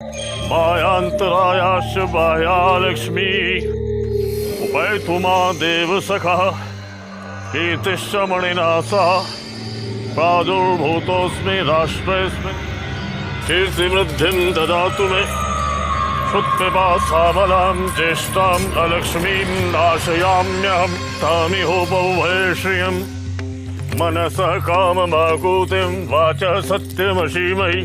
मायान्तरायाश्च बाह्यालक्ष्मी उपैतु मां देवसखः कीर्तिश्च मणिना सह प्रादुर्भूतोऽस्मि राष्ट्रेऽस्मिन् कीर्तिवृद्धिं ददातु मे क्षुत्पिपासाबलां ज्येष्ठाम् अलक्ष्मीं नाशयाम्यहं तामिहोपौभये श्रियम् मनसः काममाकूतिं वाचः सत्यमशीमयि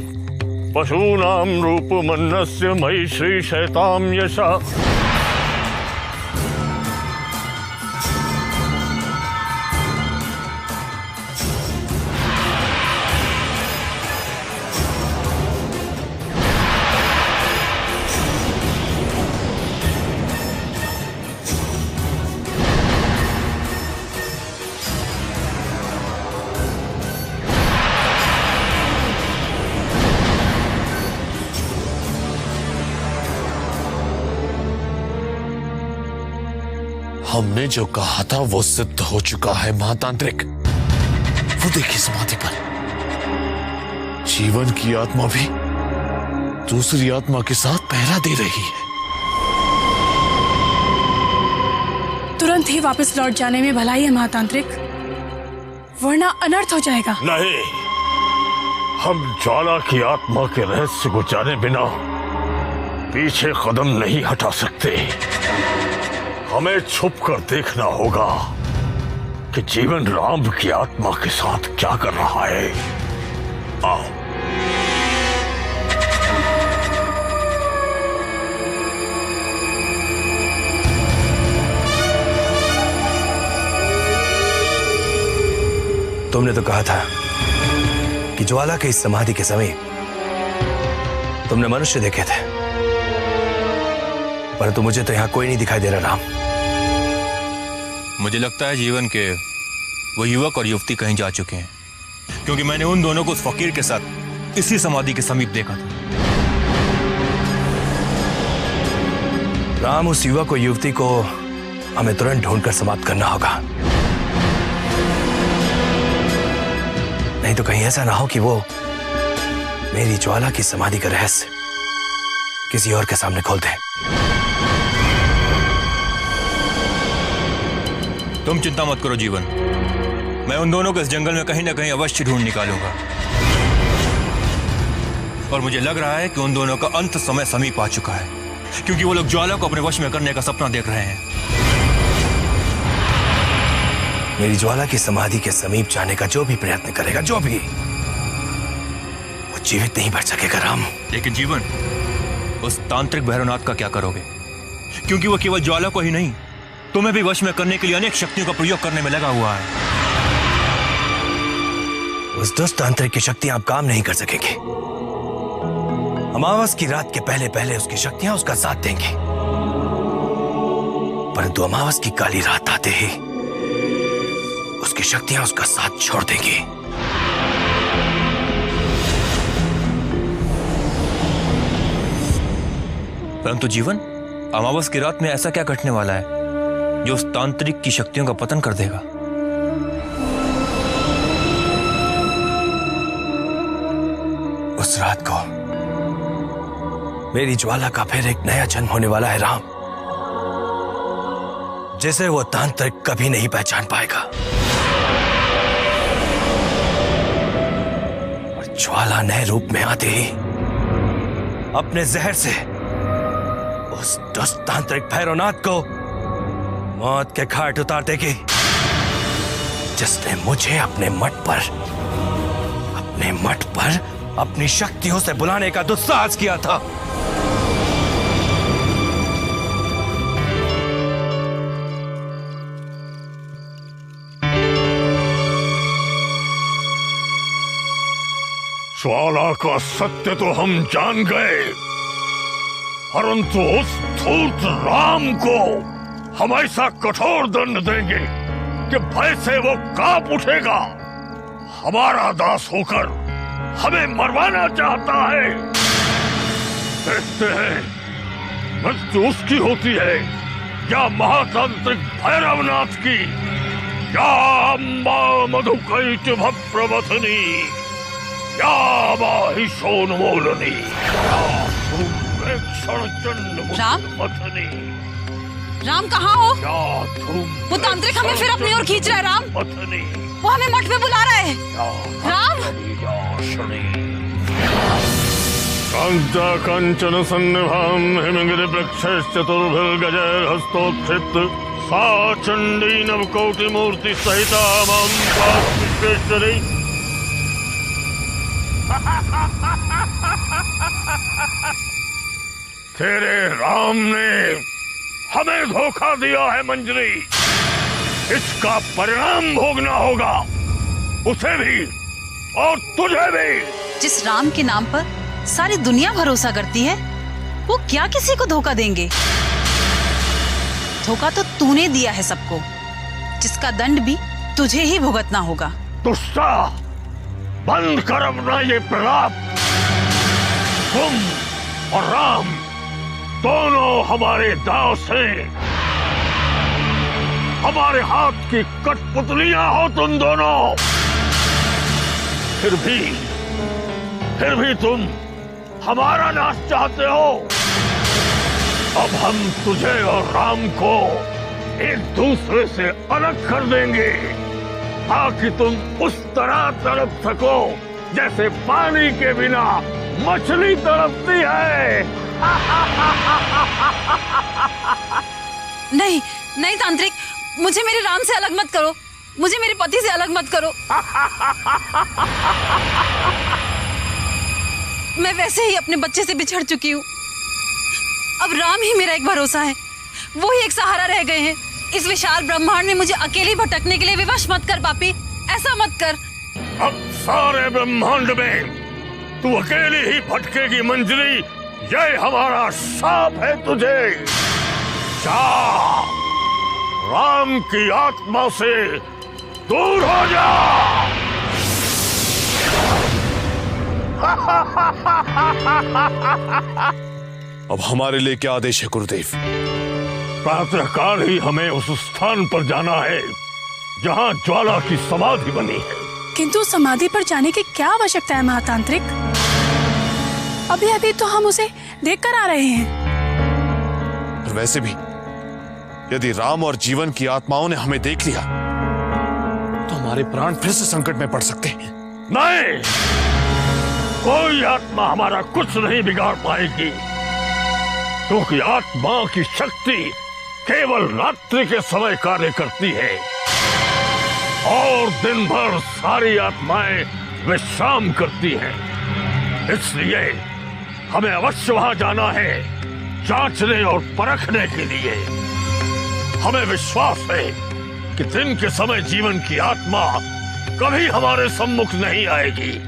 पशूनां रूपमन्नस्य मयि श्रीशैतां यशा। हमने जो कहा था वो सिद्ध हो चुका है महातांत्रिक। वो देखिए समाधि पर जीवन की आत्मा भी दूसरी आत्मा के साथ पहरा दे रही है। तुरंत ही वापस लौट जाने में भलाई है महातांत्रिक, वरना अनर्थ हो जाएगा। नहीं, हम ज्वाला की आत्मा के रहस्य को जाने बिना पीछे कदम नहीं हटा सकते। हमें छुप कर देखना होगा कि जीवन राम की आत्मा के साथ क्या कर रहा है। आओ। तुमने तो कहा था कि ज्वाला के इस समाधि के समीप तुमने मनुष्य देखे थे, परंतु मुझे तो यहां कोई नहीं दिखाई दे रहा राम। मुझे लगता है जीवन के वो युवक और युवती कहीं जा चुके हैं, क्योंकि मैंने उन दोनों को उस फकीर के साथ इसी समाधि के समीप देखा था। राम, उस युवक और युवती को हमें तुरंत ढूंढकर समाप्त करना होगा, नहीं तो कहीं ऐसा ना हो कि वो मेरी ज्वाला की समाधि का रहस्य किसी और के सामने खोल दे। तुम चिंता मत करो जीवन, मैं उन दोनों को इस जंगल में कहीं ना कहीं अवश्य ढूंढ निकालूंगा। और मुझे लग रहा है कि उन दोनों का अंत समय समीप आ चुका है, क्योंकि वो लोग ज्वाला को अपने वश में करने का सपना देख रहे हैं। मेरी ज्वाला की समाधि के समीप जाने का जो भी प्रयत्न करेगा, जो भी, वो जीवित नहीं बच सकेगा राम। लेकिन जीवन, उस तांत्रिक भैरवनाथ का क्या करोगे? क्योंकि वो केवल ज्वाला को ही नहीं, तुम्हें भी वश में करने के लिए अनेक शक्तियों का प्रयोग करने में लगा हुआ है। उस दुष्ट तांत्रिक की शक्तियां अब काम नहीं कर सकेंगी। अमावस की रात के पहले पहले उसकी शक्तियां उसका साथ देंगी, परंतु अमावस की काली रात आते ही उसकी शक्तियां उसका साथ छोड़ देंगी। परंतु जीवन, अमावस की रात में ऐसा क्या घटने वाला है जो उस तांत्रिक की शक्तियों का पतन कर देगा? उस रात को मेरी ज्वाला का फिर एक नया जन्म होने वाला है राम, जिसे वो तांत्रिक कभी नहीं पहचान पाएगा। और ज्वाला नए रूप में आते ही अपने जहर से उस दुष्ट तांत्रिक भैरवनाथ को मौत के घाट उतार देगी, जिसने मुझे अपने मठ पर अपनी शक्तियों से बुलाने का दुस्साहस किया था। ज्वाला का सत्य तो हम जान गए, परंतु उस धूर्त राम को हम ऐसा कठोर दंड देंगे कि भय से वो कांप उठेगा। हमारा दास होकर हमें मरवाना चाहता है। देखते हैं मृत्यु उसकी होती है या महातांत्रिक भैरवनाथ की, या अम्बा मधुकैटभ प्रवथनी, या माहिषोन्मूलनी। राम? राम कहाँ हो? वो तांत्रिक हमें फिर अपनी ओर खींच रहा है। राम, वो हमें मठ में बुला रहा है। राम, कांचा कांचन सन्निभां हिमगिरि वृक्षश्चतुर्भिर्गजैर्हस्तोत्थित सा चंडी नवकोटि मूर्ति सहिता मां विश्वेश्वरी। तेरे राम ने हमें धोखा दिया है मंजरी, इसका परिणाम भोगना होगा, उसे भी और तुझे भी। जिस राम के नाम पर सारी दुनिया भरोसा करती है, वो क्या किसी को धोखा देंगे? धोखा तो तूने दिया है सबको, जिसका दंड भी तुझे ही भुगतना होगा। दुष्टा, बंद कर अपना ये प्रलाप। तुम और राम दोनों हमारे दांव से, हमारे हाथ की कठपुतलियां हो तुम दोनों। फिर भी तुम हमारा नाश चाहते हो। अब हम तुझे और राम को एक दूसरे से अलग कर देंगे, ताकि तुम उस तरह तड़प सको जैसे पानी के बिना मछली तड़पती है। नहीं नहीं तांत्रिक, मुझे मेरे राम से अलग मत करो, मुझे मेरे पति से अलग मत करो। मैं वैसे ही अपने बच्चे से बिछड़ चुकी हूँ। अब राम ही मेरा एक भरोसा है, वो ही एक सहारा रह गए हैं। इस विशाल ब्रह्मांड में मुझे अकेले भटकने के लिए विवश मत कर पापी, ऐसा मत कर। अब सारे ब्रह्मांड में तू अकेली ही भटकेगी मंजरी, ये हमारा शाप है तुझे। जा, राम की आत्मा से दूर हो जा। अब हमारे लिए क्या आदेश है गुरुदेव? प्रातःकाल ही हमें उस स्थान पर जाना है जहाँ ज्वाला की समाधि बनी है। किंतु समाधि पर जाने की क्या आवश्यकता है महातांत्रिक? अभी तो हम उसे देखकर आ रहे हैं। और वैसे भी यदि राम और जीवन की आत्माओं ने हमें देख लिया तो हमारे प्राण फिर से संकट में पड़ सकते हैं। नहीं, कोई आत्मा हमारा कुछ नहीं बिगाड़ पाएगी, क्योंकि आत्मा की शक्ति केवल रात्रि के समय कार्य करती है और दिन भर सारी आत्माएं विश्राम करती हैं। इसलिए हमें अवश्य वहां जाना है, जांचने और परखने के लिए। हमें विश्वास है कि दिन के समय जीवन की आत्मा कभी हमारे सम्मुख नहीं आएगी।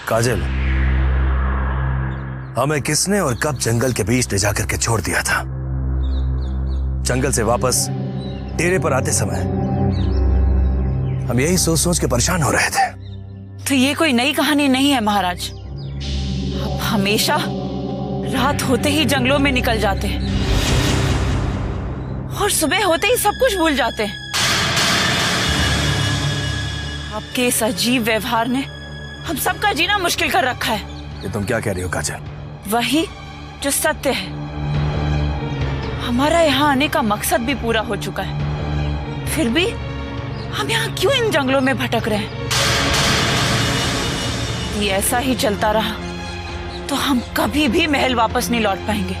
काजल, हमें किसने और कब जंगल के बीच ले जाकर के छोड़ दिया था? जंगल से वापस डेरे पर आते समय हम यही सोच सोच के परेशान हो रहे थे। तो ये कोई नई कहानी नहीं है महाराज। आप हमेशा रात होते ही जंगलों में निकल जाते हैं और सुबह होते ही सब कुछ भूल जाते हैं। आपके इस अजीब व्यवहार ने हम सबका जीना मुश्किल कर रखा है। ये तुम क्या कह रही हो काजल? वही जो सत्य है। हमारा यहाँ आने का मकसद भी पूरा हो चुका है, फिर भी हम यहाँ क्यों इन जंगलों में भटक रहे हैं? ये ऐसा ही चलता रहा तो हम कभी भी महल वापस नहीं लौट पाएंगे।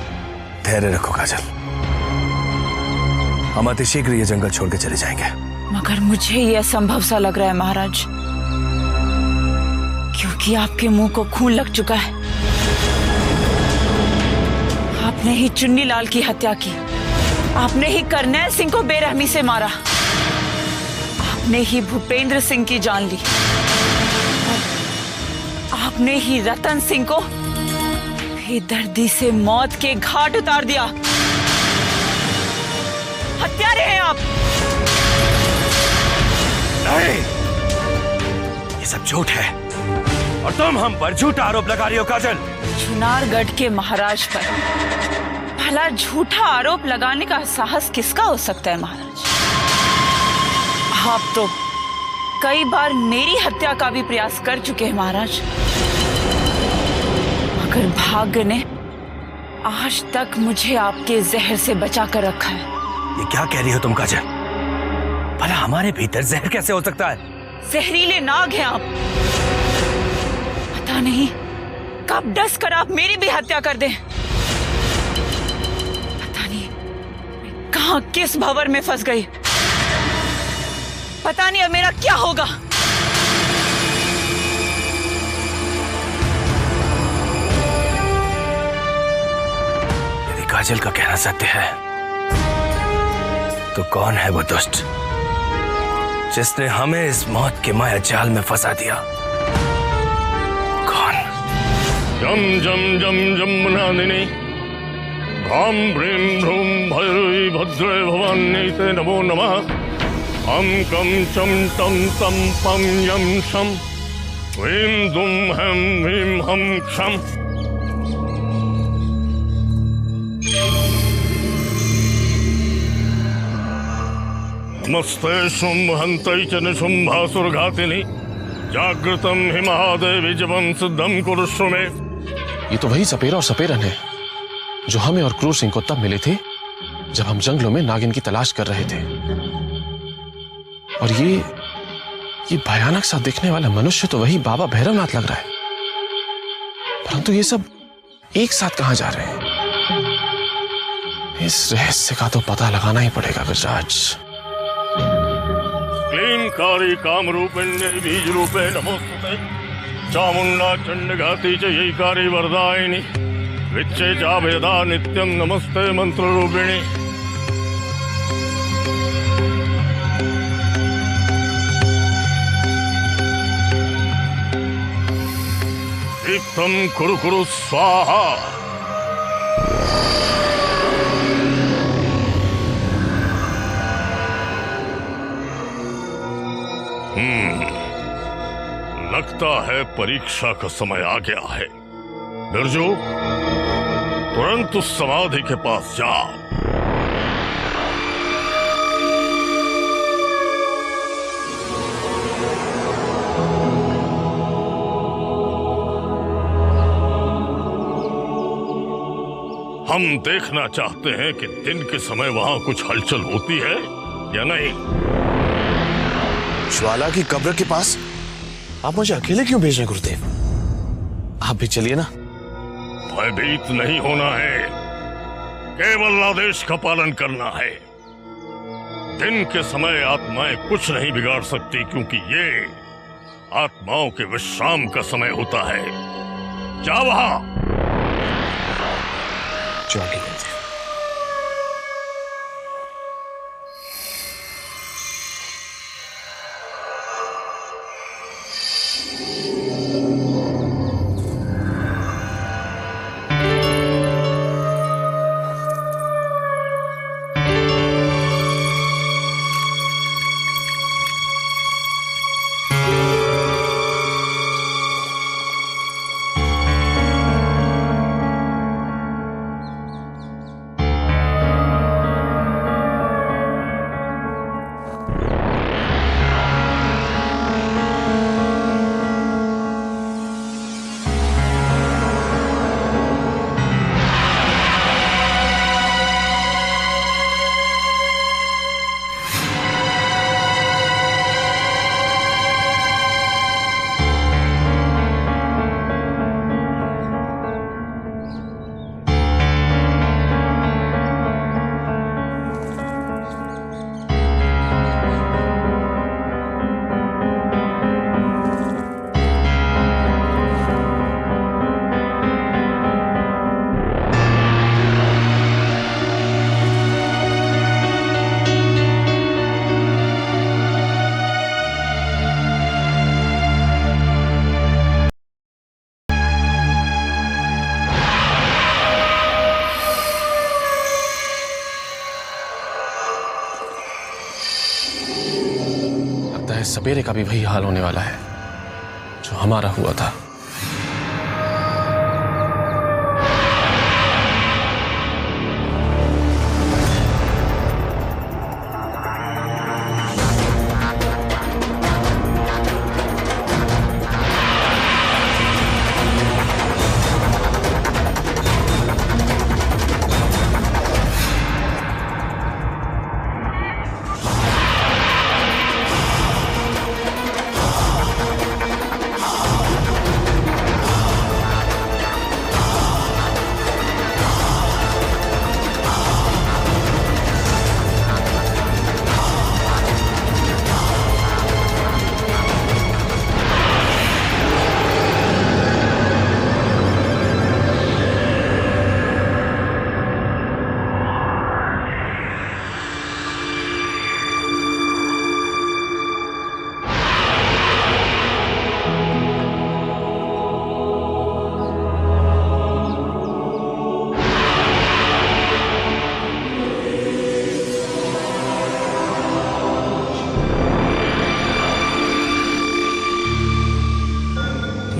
धैर्य रखो काजल, हम अतिशीघ्र ये जंगल छोड़ के चले जाएंगे। मगर मुझे ये असंभव सा लग रहा है महाराज, क्योंकि आपके मुंह को खून लग चुका है। आपने ही चुन्नी लाल की हत्या की, आपने ही करनैल सिंह को बेरहमी से मारा, आपने ही भूपेंद्र सिंह की जान ली। अपने ही रतन सिंह को बेदर्दी से मौत के घाट उतार दिया। हत्यारे हैं आप। नहीं, ये सब झूठ है और तुम हम पर झूठा आरोप लगा रही हो काजल। चुनारगढ़ के महाराज पर भला झूठा आरोप लगाने का साहस किसका हो सकता है महाराज? आप तो कई बार मेरी हत्या का भी प्रयास कर चुके हैं महाराज, मगर भाग्य ने आज तक मुझे आपके जहर से बचा कर रखा है। ये क्या कह रही हो तुम काजल? भला हमारे भीतर जहर कैसे हो सकता है? जहरीले नाग हैं आप। पता नहीं कब डस कर आप मेरी भी हत्या कर दें। पता नहीं कहां किस भंवर में फंस गई। पता नहीं अब मेरा क्या होगा। यदि काजल का कहना सत्य है तो कौन है वो दुष्ट जिसने हमें इस मौत के माया जाल में फंसा दिया? कौन? जम जम जम जमुनादिनी भाम भ्रीं भ्रूं भैरवी भद्रे भवान्यै ते नमो नमः। हम कम चम टम तम पम यम शम ह्रीं दुम हम ह्रीं हम क्षम। नमस्ते शुंभहंतै च निशुंभासुरघातिनि जागृतं हि महादेवी जपं सिद्धं कुरुष्व मे। ये तो वही सपेरा और सपेरन है जो हमें और क्रूर सिंह को तब मिले थे जब हम जंगलों में नागिन की तलाश कर रहे थे। और ये भयानक सा दिखने वाला मनुष्य तो वही बाबा भैरवनाथ लग रहा है, परंतु ये सब एक साथ कहां जा रहे हैं? इस रहस्य का तो पता लगाना ही पड़ेगा गजराज। क्लींकारी कामरूपिण्यै बीजरूपे नमोस्तुते चामुण्डा चण्डघाती च यैकारी वरदायिनी विच्चे चाभेदा नित्यं नमस्ते मंत्ररूपिणी। दीप्तं कुरु कुरु स्वाहा। लगता है परीक्षा का समय आ गया है। बिरजू, तुरंत उस समाधि के पास जा। हम देखना चाहते हैं कि दिन के समय वहां कुछ हलचल होती है या नहीं। ज्वाला की कब्र के पास आप मुझे अकेले क्यों भेज रहे गुरुदेव? आप भी चलिए ना। भयभीत नहीं होना है, केवल आदेश का पालन करना है। दिन के समय आत्माएं कुछ नहीं बिगाड़ सकती, क्योंकि ये आत्माओं के विश्राम का समय होता है। जा वहां। चलिए। सपेरे का भी वही हाल होने वाला है जो हमारा हुआ था।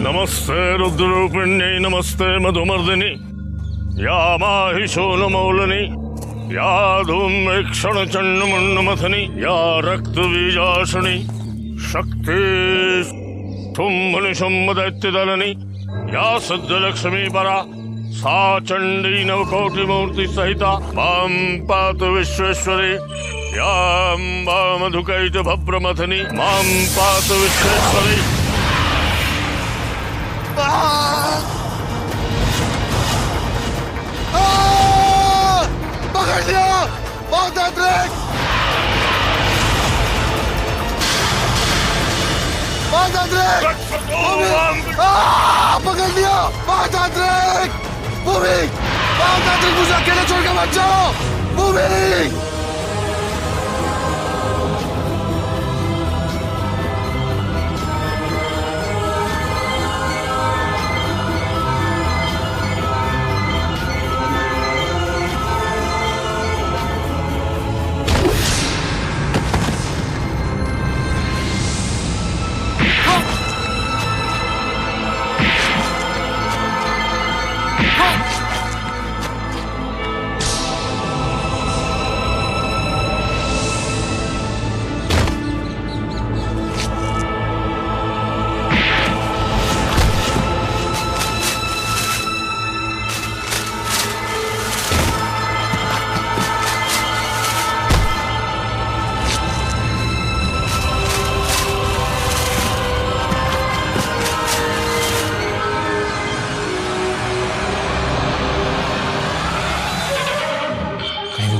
नमस्ते रुद्ररूपिण्यै नमस्ते मधुमर्दिनी या माहिषोलमौलिनी या धूम्रेक्षणचण्डमुण्डमथनी या रक्तबीजासनी शक्ति शुम्भनिशुम्भदैत्यदलनी या सिद्धलक्ष्मी परा सा चण्डी नवकोटिमूर्ति सहिता मां पातु विश्वेश्वरी या अम्बा मधुकैटभभ्रमथनी मां पातु विश्वेश्वरी। पकड़ लिया महातांत्रिक, महातांत्रिक पकड़ लिया महातांत्रिक, भूमि महातांत्रिक मुझे अकेले छोड़ के मत जाओ भूमि।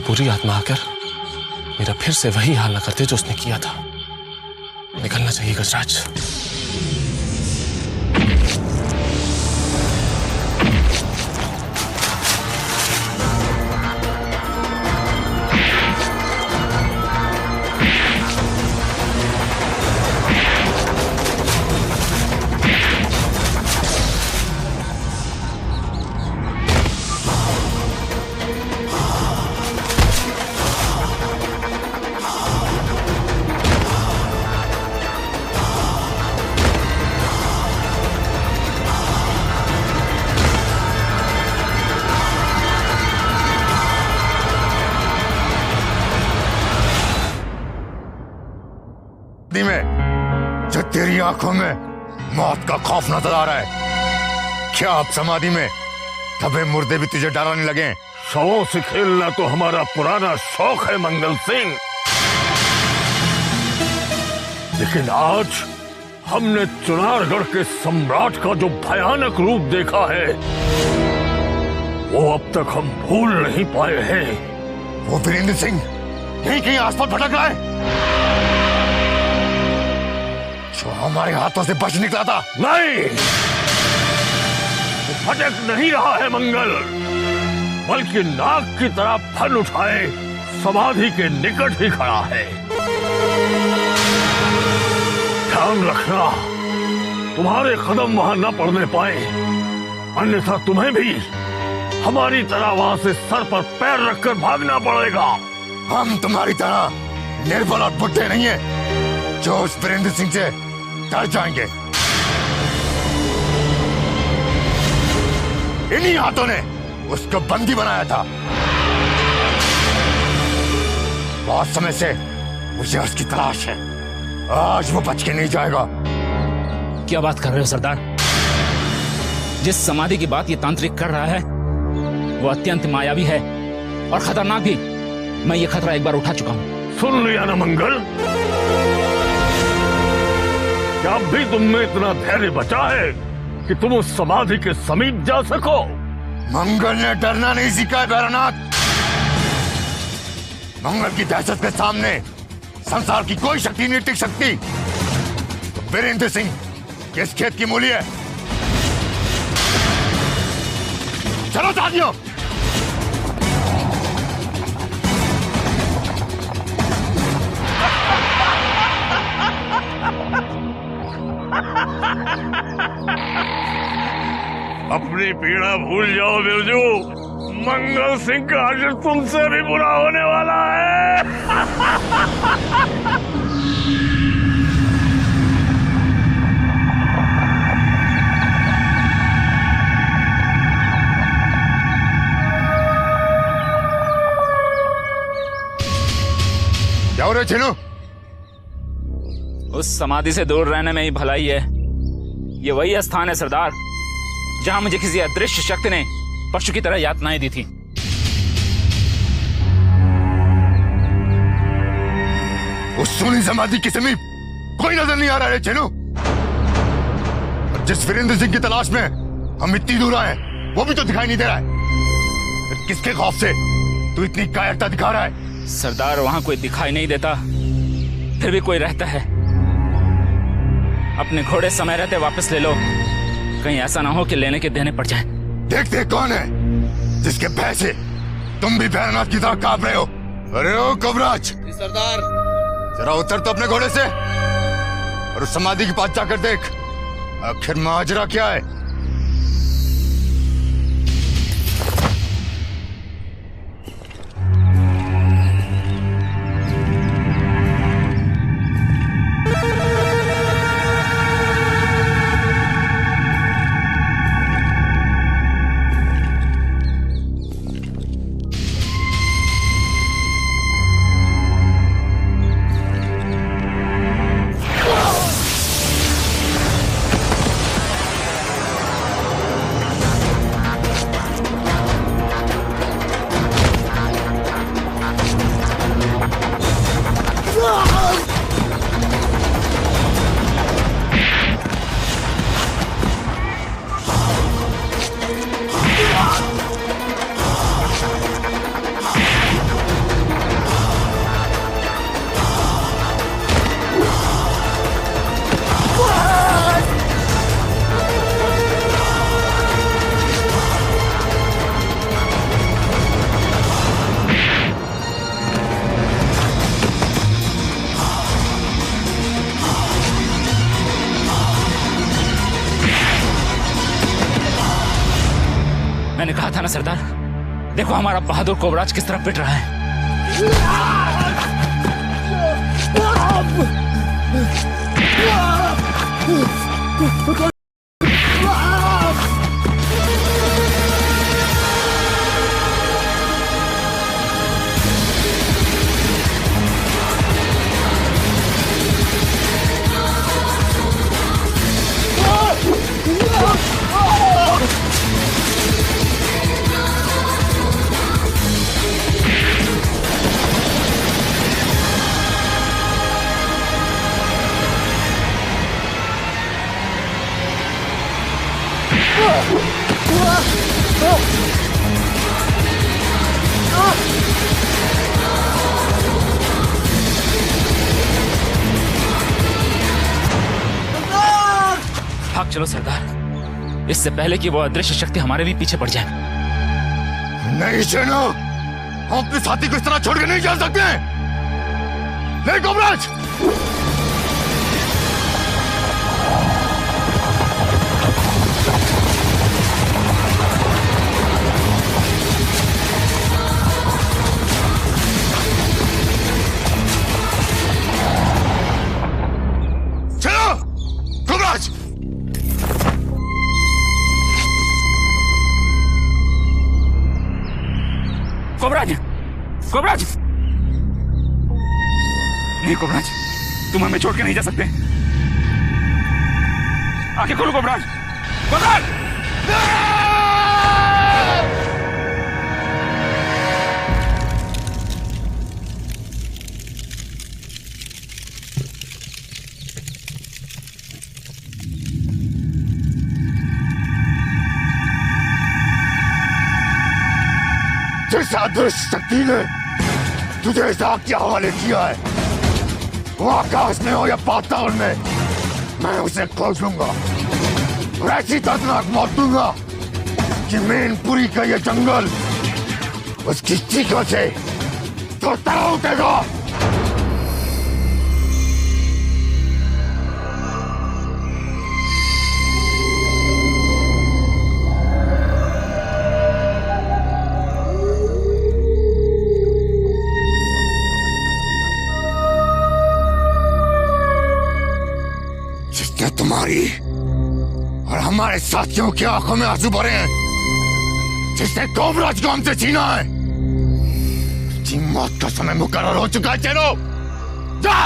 बुरी आत्मा आकर मेरा फिर से वही हाल न करते जो उसने किया था। निकलना चाहिए गजराज। में जो तेरी आंखों में मौत का खौफ नजर आ रहा है, क्या अब समाधि में दबे मुर्दे भी तुझे डराने लगे? शवों से खेलना तो हमारा पुराना शौक है मंगल सिंह, लेकिन आज हमने चुनारगढ़ के सम्राट का जो भयानक रूप देखा है वो अब तक हम भूल नहीं पाए हैं। वो वीरेंद्र सिंह यहीं कहीं आसपास भटक रहा है जो हमारे हाथों से बच निकला था। नहीं, वो भटक नहीं रहा है मंगल, बल्कि नाग की तरह फन उठाए समाधि के निकट ही खड़ा है। ध्यान रखना तुम्हारे कदम वहां न पड़ने पाए, अन्यथा तुम्हें भी हमारी तरह वहां से सर पर पैर रखकर भागना पड़ेगा। हम तुम्हारी तरह निर्बल और बुढ़े नहीं है जो उस वीरेंद्र सिंह से डर जाएंगे। इन्हीं हाथों ने उसको बंदी बनाया था। बहुत समय से मुझे उसकी तलाश है। आज वो बच के नहीं जाएगा। क्या बात कर रहे हो सरदार? जिस समाधि की बात ये तांत्रिक कर रहा है वो अत्यंत मायावी है और खतरनाक भी। मैं ये खतरा एक बार उठा चुका हूं। सुन लिया ना मंगल, क्या अब भी तुम में इतना धैर्य बचा है कि तुम उस समाधि के समीप जा सको? मंगल ने डरना नहीं सीखा है भैरवनाथ। मंगल की दहशत के सामने संसार की कोई शक्ति नहीं टिक सकती। वीरेंद्र सिंह किस खेत की मूली है? चलो साथियों। अपनी पीड़ा भूल जाओ बिरजू। मंगल सिंह का हश्र तुमसे भी बुरा होने वाला है। क्या हो रहा है छेनू? उस समाधि से दूर रहने में ही भलाई है। ये वही स्थान है सरदार जहां मुझे किसी अदृश्य शक्ति ने पशु की तरह यातनाएं दी थी। उस सोनी समाधि के समीप कोई नजर नहीं आ रहा है छेनू। और जिस वीरेंद्र सिंह की तलाश में हम इतनी दूर आए वो भी तो दिखाई नहीं दे रहा है। फिर किसके खौफ से तू इतनी कायरता दिखा रहा है? सरदार वहां कोई दिखाई नहीं देता, फिर भी कोई रहता है। अपने घोड़े समय रहते वापस ले लो, कहीं ऐसा ना हो कि लेने के देने पड़ जाए। देखते कौन है जिसके भय से तुम भी भैरवनाथ की तरह कांप रहे हो। अरे ओ कवराज सरदार, जरा उतर तो अपने घोड़े से और उस समाधि के पास जाकर देख आखिर माजरा क्या है। मैंने कहा था ना सरदार, देखो हमारा बहादुर कोबराज किस तरह पिट रहा है। भाग चलो सरदार, इससे पहले कि वो अदृश्य शक्ति हमारे भी पीछे पड़ जाए। नहीं चलो, हम अपने साथी को इस तरह छोड़ के नहीं जा सकते। ले कोबराज। कोबराज, कोबराज, नहीं कोबराज, तुम हमें छोड़ के नहीं जा सकते। आंखें खोलो कोबराज, कोबराज! जिस अदृश्य शक्ति ने तुझे इस आग के हवाले किया है, वो आकाश में हो या पाताल में, मैं उसे खोज लूंगा और ऐसी दर्दनाक मौत दूंगा कि मैनपुरी का ये जंगल उसकी चीखों से तोड़ता उठेगा। तुम्हारी और हमारे साथियों की आंखों में आंसू भरे हैं, जिसने कोबराज को हमसे छीना है, उसकी मौत का समय मुकर्रर हो चुका है। चलो जा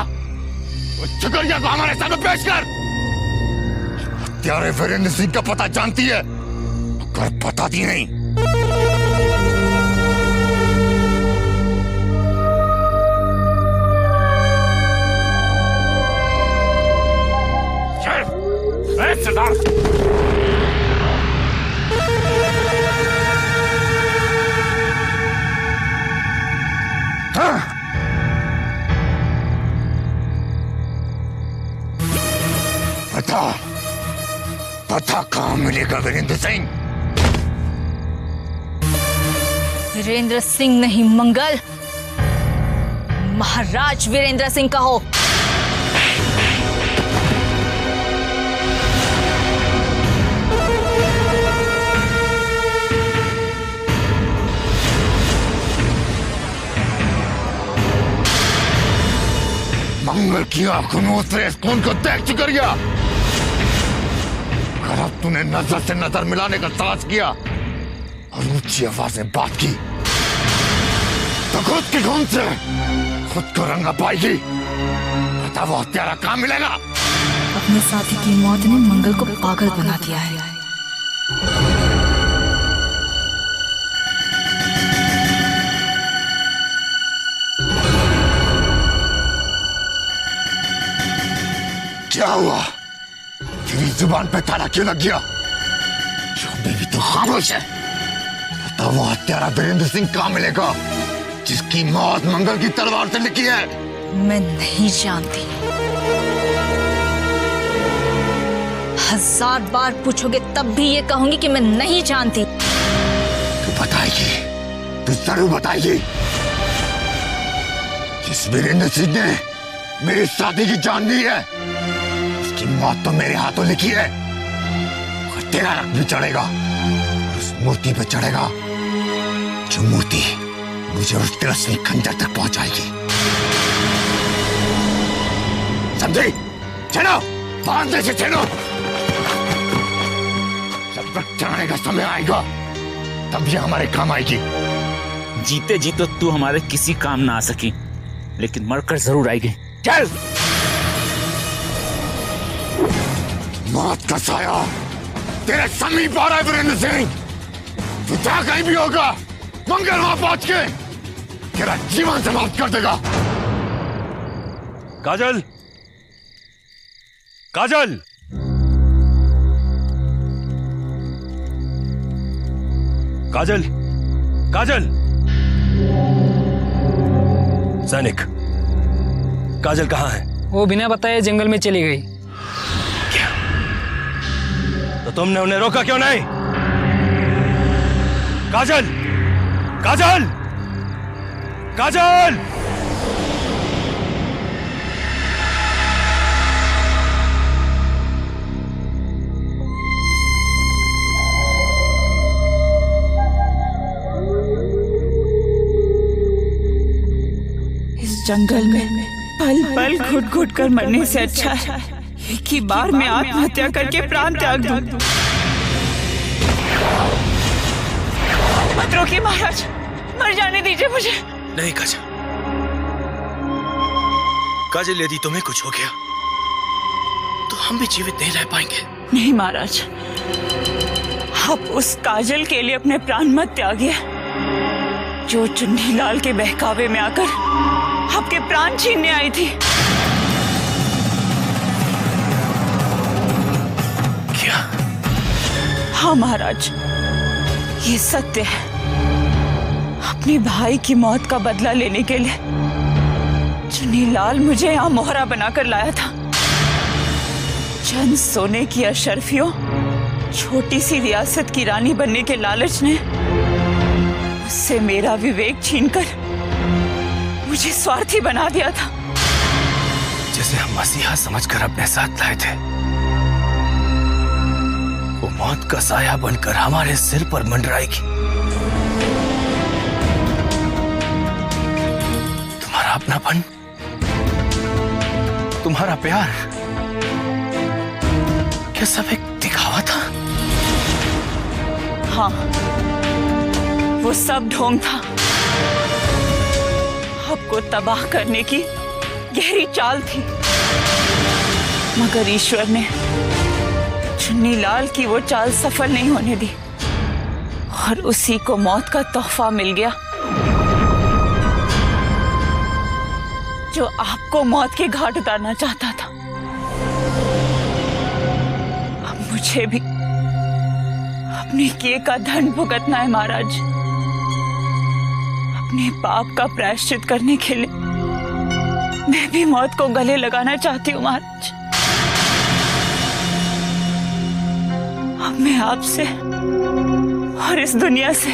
उस चुकरिया को हमारे सामने पेश कर। हत्यारे वीरेंद्र सिंह का पता जानती है, मगर बताती नहीं। सरदार, पता कहाँ मिलेगा वीरेंद्र सिंह? वीरेंद्र सिंह नहीं मंगल, महाराज वीरेंद्र सिंह कहो। मंगल की आंखों में उतरे इस खून को देख चुका गया। अगर अब तूने नजर से नजर मिलाने का साहस किया और ऊंची आवाज में बात की तो खुद के खून से खुद को रंगा पाएगी। बता वो हत्यारा कहाँ मिलेगा? अपने साथी की मौत ने मंगल को पागल बना दिया है। क्या हुआ? तेरी जुबान पे ताला क्यों लग गया? अभी भी तो खामोश है। बता वो हत्यारा वीरेंद्र सिंह कहाँ मिलेगा, जिसकी मौत मंगल की तलवार से लिखी है? मैं नहीं जानती। 1000 बार पूछोगे तब भी ये कहूंगी कि मैं नहीं जानती। तू बताएगी, तू जरूर बताएगी। जिस वीरेंद्र सिंह ने मेरी शादी की जान ली है, उसकी मौत तो मेरे हाथों लिखी है। और तेरा रक्त भी चढ़ेगा, उस मूर्ति पे चढ़ेगा, जो मूर्ति मुझे उस तिरस्मी खंजर तक पहुंचाएगी। समझी? चलो बांधने से चलो। जब तक जाने का समय आएगा तब ये हमारे काम आएगी। जीते जी तो तू हमारे किसी काम ना आ सकी, लेकिन मरकर जरूर आएगी। चल। मौत का साया तेरे समीप आ रहा है वीरेंद्र सिंह। तू जहाँ कहीं भी होगा, मंगल वहां पहुंच के तेरा जीवन समाप्त कर देगा। काजल, काजल, काजल, काजल। सैनिक, काजल कहाँ है? वो बिना बताए जंगल में चली गई। क्या? तो तुमने उन्हें रोका क्यों नहीं? काजल, काजल, काजल! इस जंगल में पल पल घुट घुट कर मरने से अच्छा है एक ही बार में आत्महत्या करके प्राण त्याग दूं। मत रोकिए महाराज, मर जाने दीजिए मुझे। नहीं काजल, काजल यदि तुम्हें कुछ हो गया तो हम भी जीवित नहीं रह पाएंगे। नहीं महाराज, आप उस काजल के लिए अपने प्राण मत त्यागिए जो चुन्नीलाल के बहकावे में आकर आपके प्राण छीनने आई थी। क्या? हाँ महाराज, ये सत्य है। अपने भाई की मौत का बदला लेने के लिए चुन्नीलाल मुझे यहाँ मोहरा बनाकर लाया था। चंद सोने की अशर्फियों छोटी सी रियासत की रानी बनने के लालच ने उससे मेरा विवेक छीनकर मुझे स्वार्थी बना दिया था। जिसे हम मसीहा समझकर अपने साथ लाए थे, वो मौत का साया बनकर हमारे सिर पर मंडराएगी। तुम्हारा अपनापन, तुम्हारा प्यार, क्या सब एक दिखावा था? हाँ, वो सब ढोंग था। आपको तबाह करने की गहरी चाल थी, मगर ईश्वर ने चुन्नीलाल की वो चाल सफल नहीं होने दी और उसी को मौत का तोहफा मिल गया जो आपको मौत के घाट उतारना चाहता था। अब मुझे भी अपने किए का दंड भुगतना है महाराज। अपने पाप का प्रायश्चित करने के लिए मैं भी मौत को गले लगाना चाहती हूँ महाराज। अब मैं आपसे और इस दुनिया से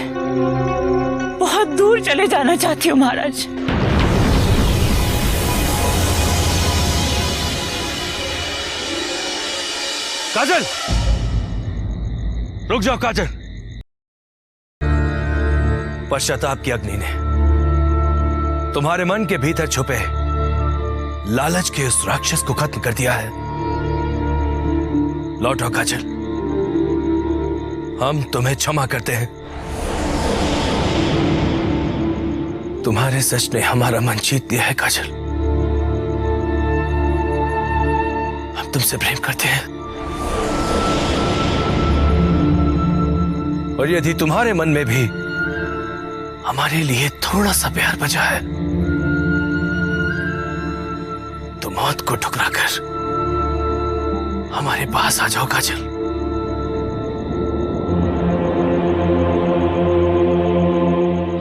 बहुत दूर चले जाना चाहती हूँ महाराज। काजल, रुक जाओ काजल। पश्चाताप की अग्नि ने तुम्हारे मन के भीतर छुपे लालच के उस राक्षस को खत्म कर दिया है। लौटो काजल, हम तुम्हें क्षमा करते हैं। तुम्हारे सच ने हमारा मन जीत लिया है काजल। हम तुमसे प्रेम करते हैं और यदि तुम्हारे मन में भी हमारे लिए थोड़ा सा प्यार बचा है तो मौत को ठुकराकर हमारे पास आ जाओ काजल।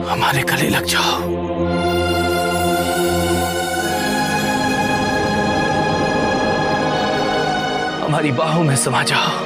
हमारे गले लग जाओ। हमारी बाहों में समा जाओ।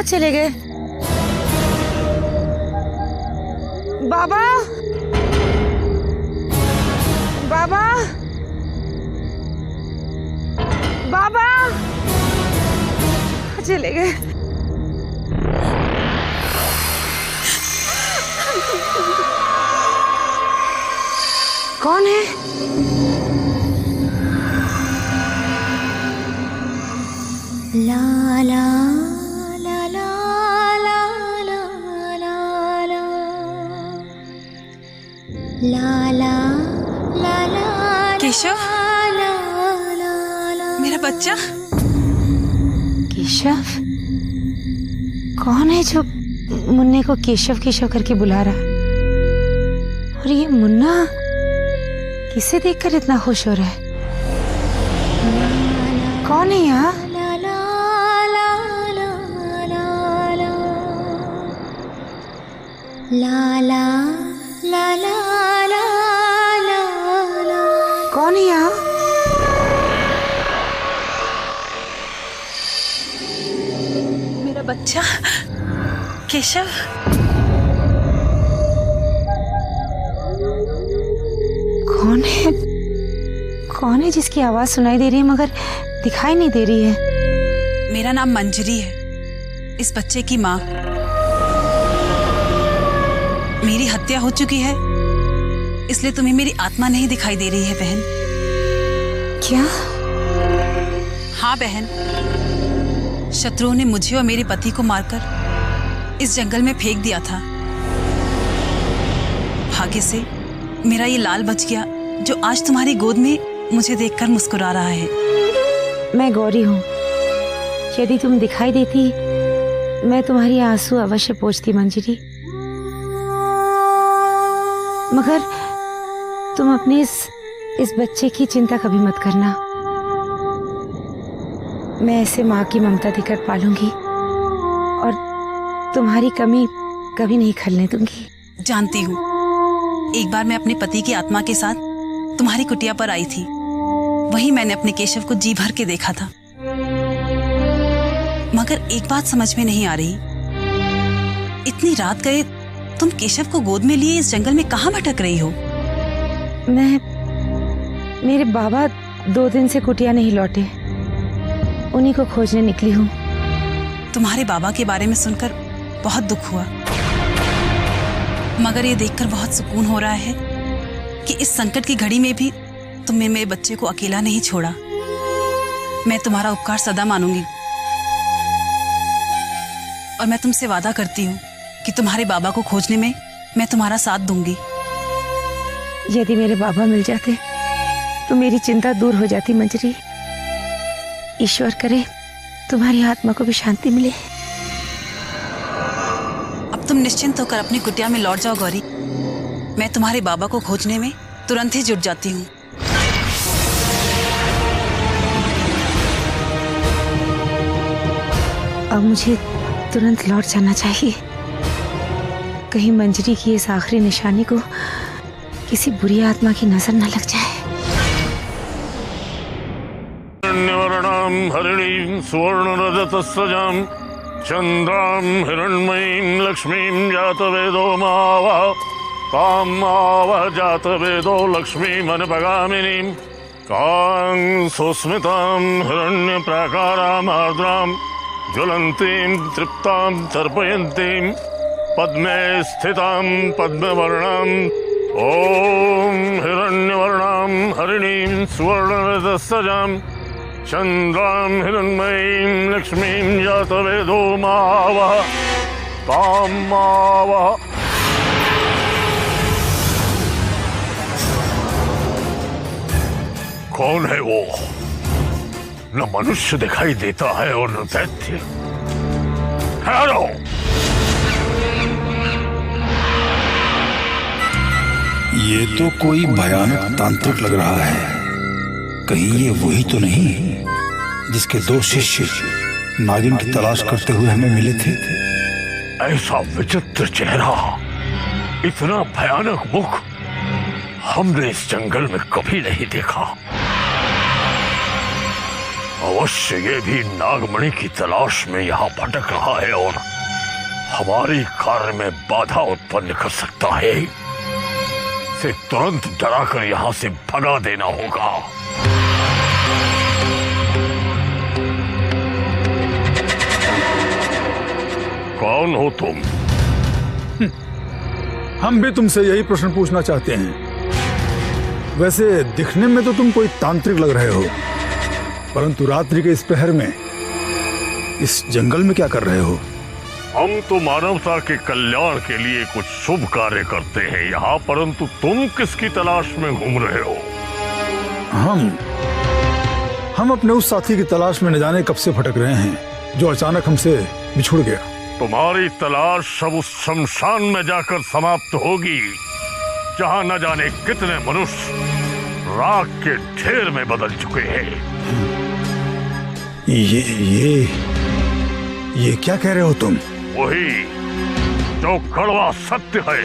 चले गए बाबा? बाबा, बाबा चले गए। कौन है? ला ला केशव, मेरा बच्चा। केशव? कौन है जो मुन्ने को केशव केशव करके बुला रहा? और ये मुन्ना किसे देखकर इतना खुश हो रहा है? कौन है यहाँ? ला ला ला ला ला केशव, कौन है जिसकी आवाज सुनाई दे रही है मगर दिखाई नहीं दे रही है? मेरा नाम मंजरी है, इस बच्चे की माँ। मेरी हत्या हो चुकी है, इसलिए तुम्हें मेरी आत्मा नहीं दिखाई दे रही है बहन। क्या? हाँ बहन, शत्रुओं ने मुझे और मेरे पति को मारकर इस जंगल में फेंक दिया था। भाग्य से मेरा ये लाल बच गया, जो आज तुम्हारी गोद में मुझे देखकर मुस्कुरा रहा है। मैं गौरी हूँ। यदि तुम दिखाई देती, मैं तुम्हारी आंसू अवश्य पोंछती मंजरी। मगर तुम अपने इस बच्चे की चिंता कभी मत करना। मैं ऐसे माँ की ममता देकर पालूंगी और तुम्हारी कमी कभी नहीं खलने दूंगी। जानती हूँ, एक बार मैं अपने पति की आत्मा के साथ तुम्हारी कुटिया पर आई थी। वहीं मैंने अपने केशव को जी भर के देखा था। मगर एक बात समझ में नहीं आ रही, इतनी रात गए तुम केशव को गोद में लिए इस जंगल में कहाँ भटक रही हो? मेरे बाबा 2 दिन से कुटिया नहीं लौटे, उन्हीं को खोजने निकली हूँ। तुम्हारे बाबा के बारे में सुनकर बहुत दुख हुआ, मगर ये देखकर बहुत सुकून हो रहा है कि इस संकट की घड़ी में भी तुमने मेरे बच्चे को अकेला नहीं छोड़ा। मैं तुम्हारा उपकार सदा मानूंगी और मैं तुमसे वादा करती हूँ कि तुम्हारे बाबा को खोजने में मैं तुम्हारा साथ दूंगी। यदि मेरे बाबा मिल जाते तो मेरी चिंता दूर हो जाती मंजरी। ईश्वर करे तुम्हारी आत्मा को भी शांति मिले। अब तुम निश्चिंत होकर अपनी कुटिया में लौट जाओ गौरी। मैं तुम्हारे बाबा को खोजने में तुरंत ही जुट जाती हूँ। अब मुझे तुरंत लौट जाना चाहिए, कहीं मंजरी की इस आखिरी निशानी को किसी बुरी आत्मा की नजर न लग जाए। हरिणीं सुवर्णरजतस्सजां चन्द्रां हिरण्मयीं लक्ष्मीं जातवेदो मावः तां मावः जातवेदो लक्ष्मीमनुपगामिनीं कां सुस्मितां हिरण्यप्राकाराम् आर्द्रां ज्वलन्तीं तृप्तां तर्पयन्तीं पद्मे स्थितां पद्मवर्णां ॐ हिरण्यवर्णां हरिणीं सुवर्णरजतस्सजां चन्द्रां हिरण्मयीं लक्ष्मीं जातवेदो मावः तां मावः। कौन है वो? न मनुष्य दिखाई देता है और न दैत्य। हेलो, ये तो कोई भयानक तांत्रिक लग रहा है। कहीं ये वही तो नहीं जिसके 2 शिष्य नागिन की तलाश करते हुए हमें मिले थे? ऐसा विचित्र चेहरा, इतना भयानक मुख हमने इस जंगल में कभी नहीं देखा। अवश्य ये भी नागमणि की तलाश में यहाँ भटक रहा है और हमारी कार्य में बाधा उत्पन्न कर सकता है। इसे तुरंत डराकर यहाँ से भगा देना होगा। कौन हो तुम? हम भी तुमसे यही प्रश्न पूछना चाहते हैं। वैसे दिखने में तो तुम कोई तांत्रिक लग रहे हो, परंतु रात्रि के इस प्रहर में इस जंगल में क्या कर रहे हो? हम तो मानवता के कल्याण के लिए कुछ शुभ कार्य करते हैं यहाँ, परंतु तुम किसकी तलाश में घूम रहे हो? हम अपने उस साथी की तलाश में न जाने कब से भटक रहे हैं, जो अचानक हमसे बिछुड़ गया। तुम्हारी तलाश अब उस शमशान में जाकर समाप्त होगी, जहाँ न जाने कितने मनुष्य राख के ढेर में बदल चुके हैं। ये क्या कह रहे हो तुम? वही जो कड़वा सत्य है।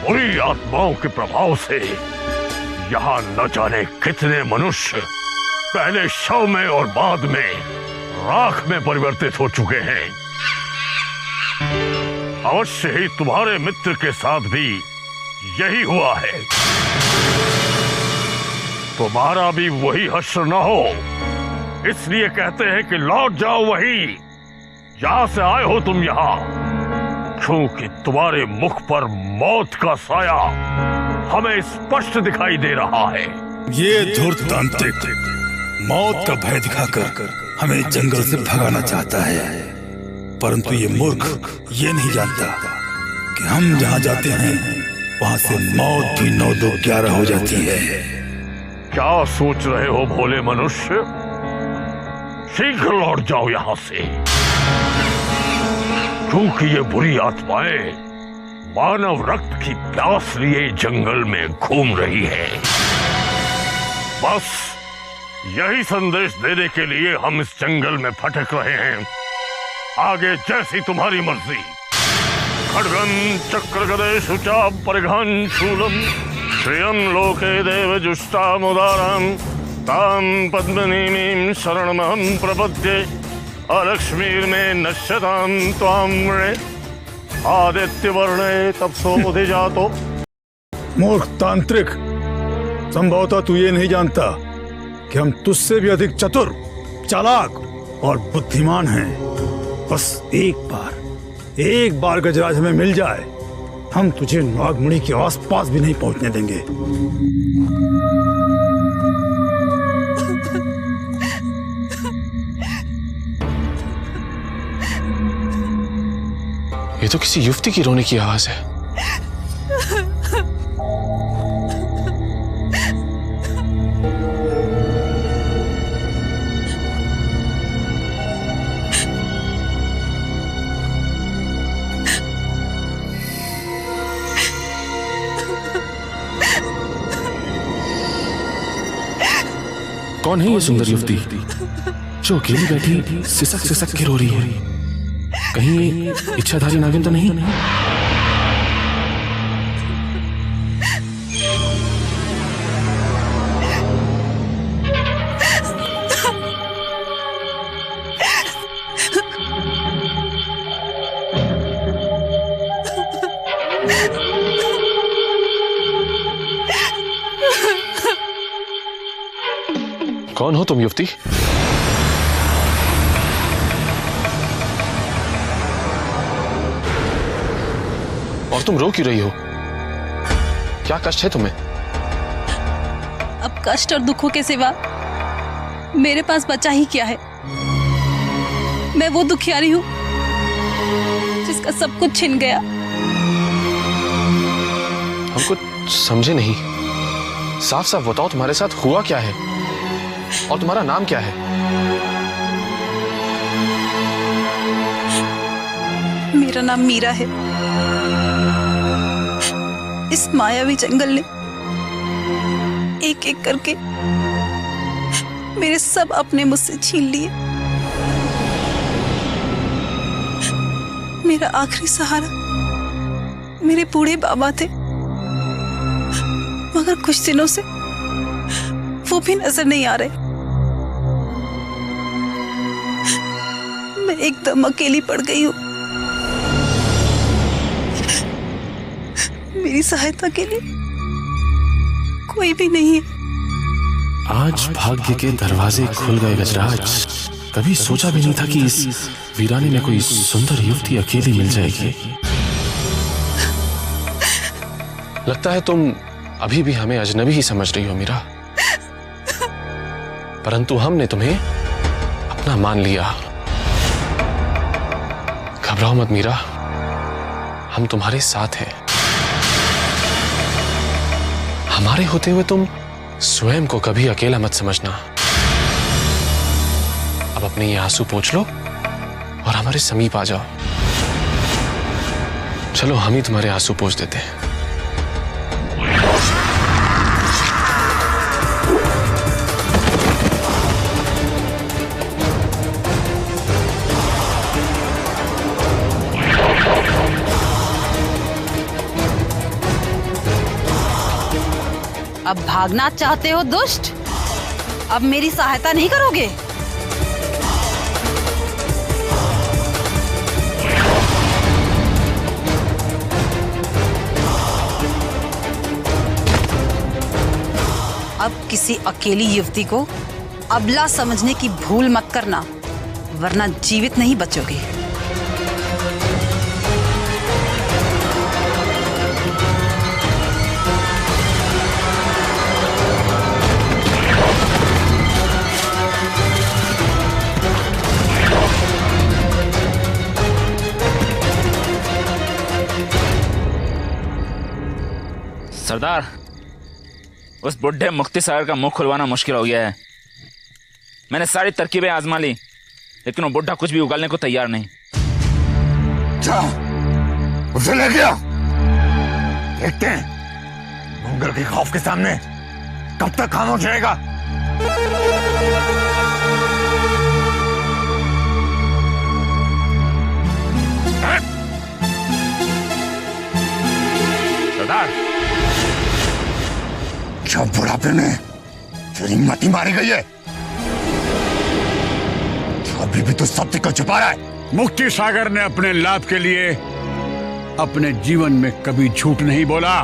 बुरी आत्माओं के प्रभाव से यहाँ न जाने कितने मनुष्य पहले शव में और बाद में राख में परिवर्तित हो चुके हैं। अवश्य ही तुम्हारे मित्र के साथ भी यही हुआ है। तुम्हारा भी वही हश्र न हो, इसलिए कहते हैं कि लौट जाओ वहीं जहां से आए हो तुम यहाँ, क्योंकि तुम्हारे मुख पर मौत का साया हमें स्पष्ट दिखाई दे रहा है। ये धूर्त तांत्रिक मौत का भय दिखाकर हमें जंगल से भगाना चाहता है, परंतु ये मूर्ख ये नहीं जानता कि हम जहाँ जाते हैं वहाँ से मौत भी 9 2 11 हो जाती है। क्या सोच रहे हो भोले मनुष्य? शीघ्र लौट जाओ यहाँ से, क्योंकि ये बुरी आत्माएं मानव रक्त की प्यास लिए जंगल में घूम रही है। बस यही संदेश देने के लिए हम इस जंगल में भटक रहे हैं। आगे जैसी तुम्हारी मर्जी। खड्गं चक्र गदेषु च परिघं शूलं श्रियं लोके देव जुष्टामुदारं तां पद्मनीमीं शरणमहं प्रपद्ये अलक्ष्मीर्मे नश्यतां त्वां वृणे आदित्यवर्णे तपसोऽधिजातो। मूर्ख तांत्रिक, संभवतः तू ये नहीं जानता कि हम तुझसे भी अधिक चतुर, चालाक और बुद्धिमान हैं। बस एक बार गजराज हमें मिल जाए, हम तुझे नागमणि के आसपास भी नहीं पहुंचने देंगे। ये तो किसी युवती की रोने की आवाज है। कौन है ये सुंदर युवती जो अकेली बैठी सिसक सिसक के रो रही है? कहीं ये इच्छाधारी नागिन तो नहीं? कौन हो तुम युवती? और तुम रो क्यों रही हो? क्या कष्ट है तुम्हें? अब कष्ट और दुखों के सिवा मेरे पास बचा ही क्या है? मैं वो दुखियारी हूं जिसका सब कुछ छिन गया। हम कुछ समझे नहीं। साफ साफ बताओ तुम्हारे साथ हुआ क्या है और तुम्हारा नाम क्या है? मेरा नाम मीरा है। इस मायावी जंगल ने एक एक करके मेरे सब अपने मुझसे छीन लिए। मेरा आखिरी सहारा मेरे बूढ़े बाबा थे, मगर कुछ दिनों से वो भी नजर नहीं आ रहे। मैं एकदम अकेली पड़ गई हूँ। मेरी सहायता के लिए कोई भी नहीं है। आज भाग्य के दरवाजे खुल गए गजराज। कभी सोचा भी नहीं था कि इस वीरानी में कोई सुंदर युवती अकेली मिल जाएगी। लगता है तुम अभी भी हमें अजनबी ही समझ रही हो मीरा, परंतु हमने तुम्हें अपना मान लिया। घबराओ मत मीरा, हम तुम्हारे साथ हैं। हमारे होते हुए तुम स्वयं को कभी अकेला मत समझना। अब अपने ये आंसू पोंछ लो और हमारे समीप आ जाओ। चलो हम ही तुम्हारे आंसू पोंछ देते हैं। अब भागना चाहते हो दुष्ट? अब मेरी सहायता नहीं करोगे? किसी अकेली युवती को अबला समझने की भूल मत करना, वरना जीवित नहीं बचोगे। सरदार, उस बुढ़े मुख्ती सागर का मुंह खुलवाना मुश्किल हो गया है। मैंने सारी तरकीबें आजमा ली, लेकिन वो बुढ़ा कुछ भी उगलने को तैयार नहीं। जा, उसे ले गया। देखते हैं मंगल के खौफ के सामने कब तक खामोश रहेगा। सरदार, क्या बुढ़ापे में तेरी मती मारी गई है? अभी भी तो सत्य को छुपा रहा है। मुक्ति सागर ने अपने लाभ के लिए अपने जीवन में कभी झूठ नहीं बोला।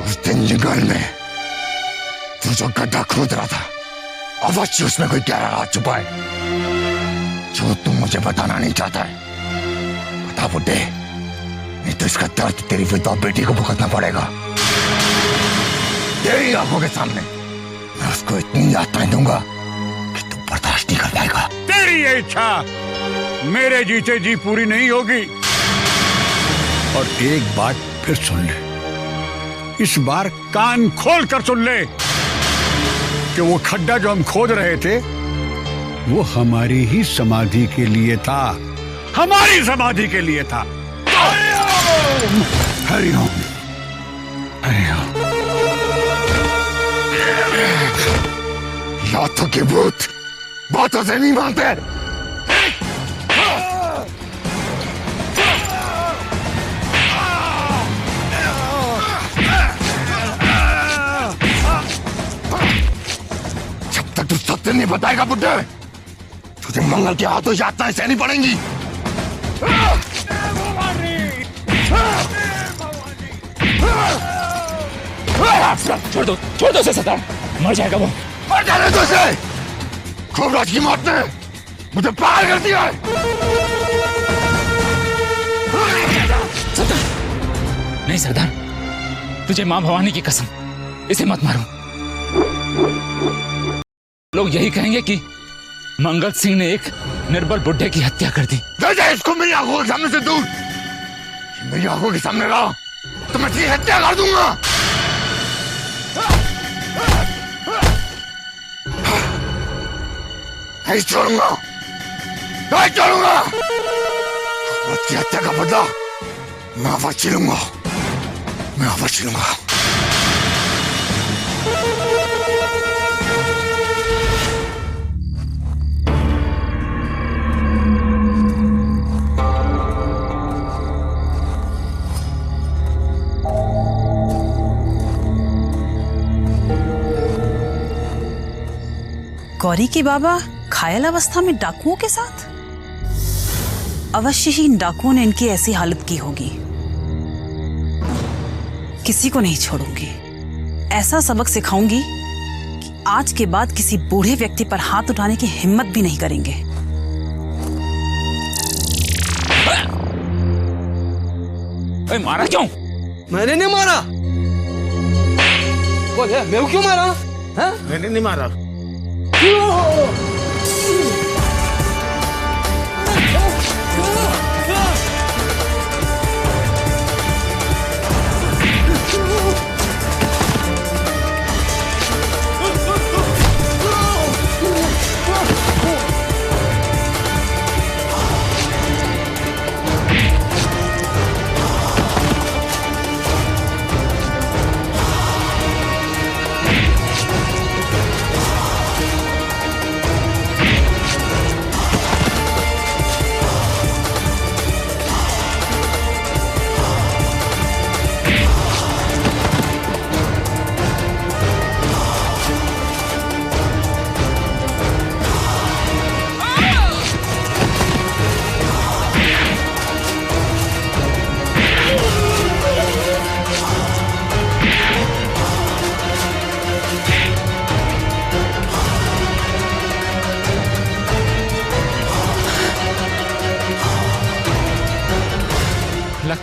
उस दिन जंगल में तू जो गड्ढा खोद रहा था, अवश्य उसमें कोई गहरा राज छुपा है जो तुम मुझे बताना नहीं चाहता है। बता बुड्ढे, नहीं तो इसका दर्द तेरी विधवा बेटी को भुगतना पड़ेगा। तेरी आंखों के सामने मैं उसको इतनी यातनाएं दूंगा कि तू बर्दाश्त नहीं कर पाएगा। तेरी ये इच्छा मेरे जीते जी पूरी नहीं होगी। और एक बात फिर सुन ले, इस बार कान खोल कर सुन ले कि वो खड्डा जो हम खोद रहे थे वो हमारी ही समाधि के लिए था, हमारी समाधि के लिए था। हरिओम, हरिओम। लातों के भूत बातों से नहीं मानते। जब तक तू सत्य नहीं बताएगा बुड्ढे, तुझे मंगल के हाथों यातनाएं सहनी पड़ेंगी। छोड़ दो उसे सरदार, मर जाएगा वो। मर जाने दो उसे। खोबराज की मौत ने मुझे पागल कर दिया है। सरदार, नहीं सरदार, तुझे मां भवानी की कसम, इसे मत मारो। लोग यही कहेंगे कि मंगल सिंह ने एक निर्बल बुढ़े की हत्या कर दी। इसको मेरी आंखों के सामने से दूर। मेरी आंखों के सामने रहा तो मैं तेरी हत्या कर दूंगा। नहीं छोड़ूंगा, नहीं छोड़ूंगा। उसकी हत्या का बदला मैं अवश्य लूंगा, मैं अवश्य लूंगा। गौरी के बाबा घायल अवस्था में डाकुओं के साथ? अवश्य ही इन डाकुओं ने इनकी ऐसी हालत की होगी। किसी को नहीं छोड़ूंगी। ऐसा सबक सिखाऊंगी कि आज के बाद किसी बूढ़े व्यक्ति पर हाथ उठाने की हिम्मत भी नहीं करेंगे। मारा क्यों? मैंने नहीं मारा। बोल, मैं क्यों मारा? हाँ? मैंने नहीं मारा।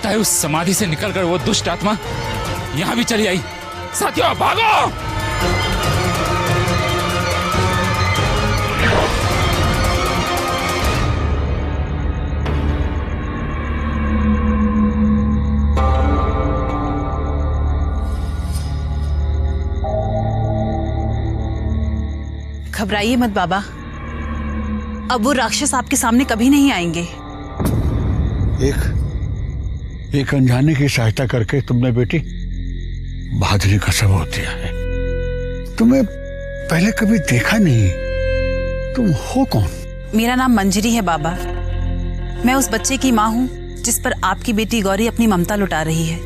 लगता है उस समाधि से निकलकर वो दुष्ट आत्मा यहां भी चली आई। साथियों भागो! घबराइए मत बाबा, अब वो राक्षस आपके सामने कभी नहीं आएंगे। एक अनजाने की सहायता करके तुमने बेटी बहादुरी का सबूत दिया है। तुम्हें पहले कभी देखा नहीं, तुम हो कौन? मेरा नाम मंजरी है बाबा। मैं उस बच्चे की माँ हूँ जिस पर आपकी बेटी गौरी अपनी ममता लुटा रही है।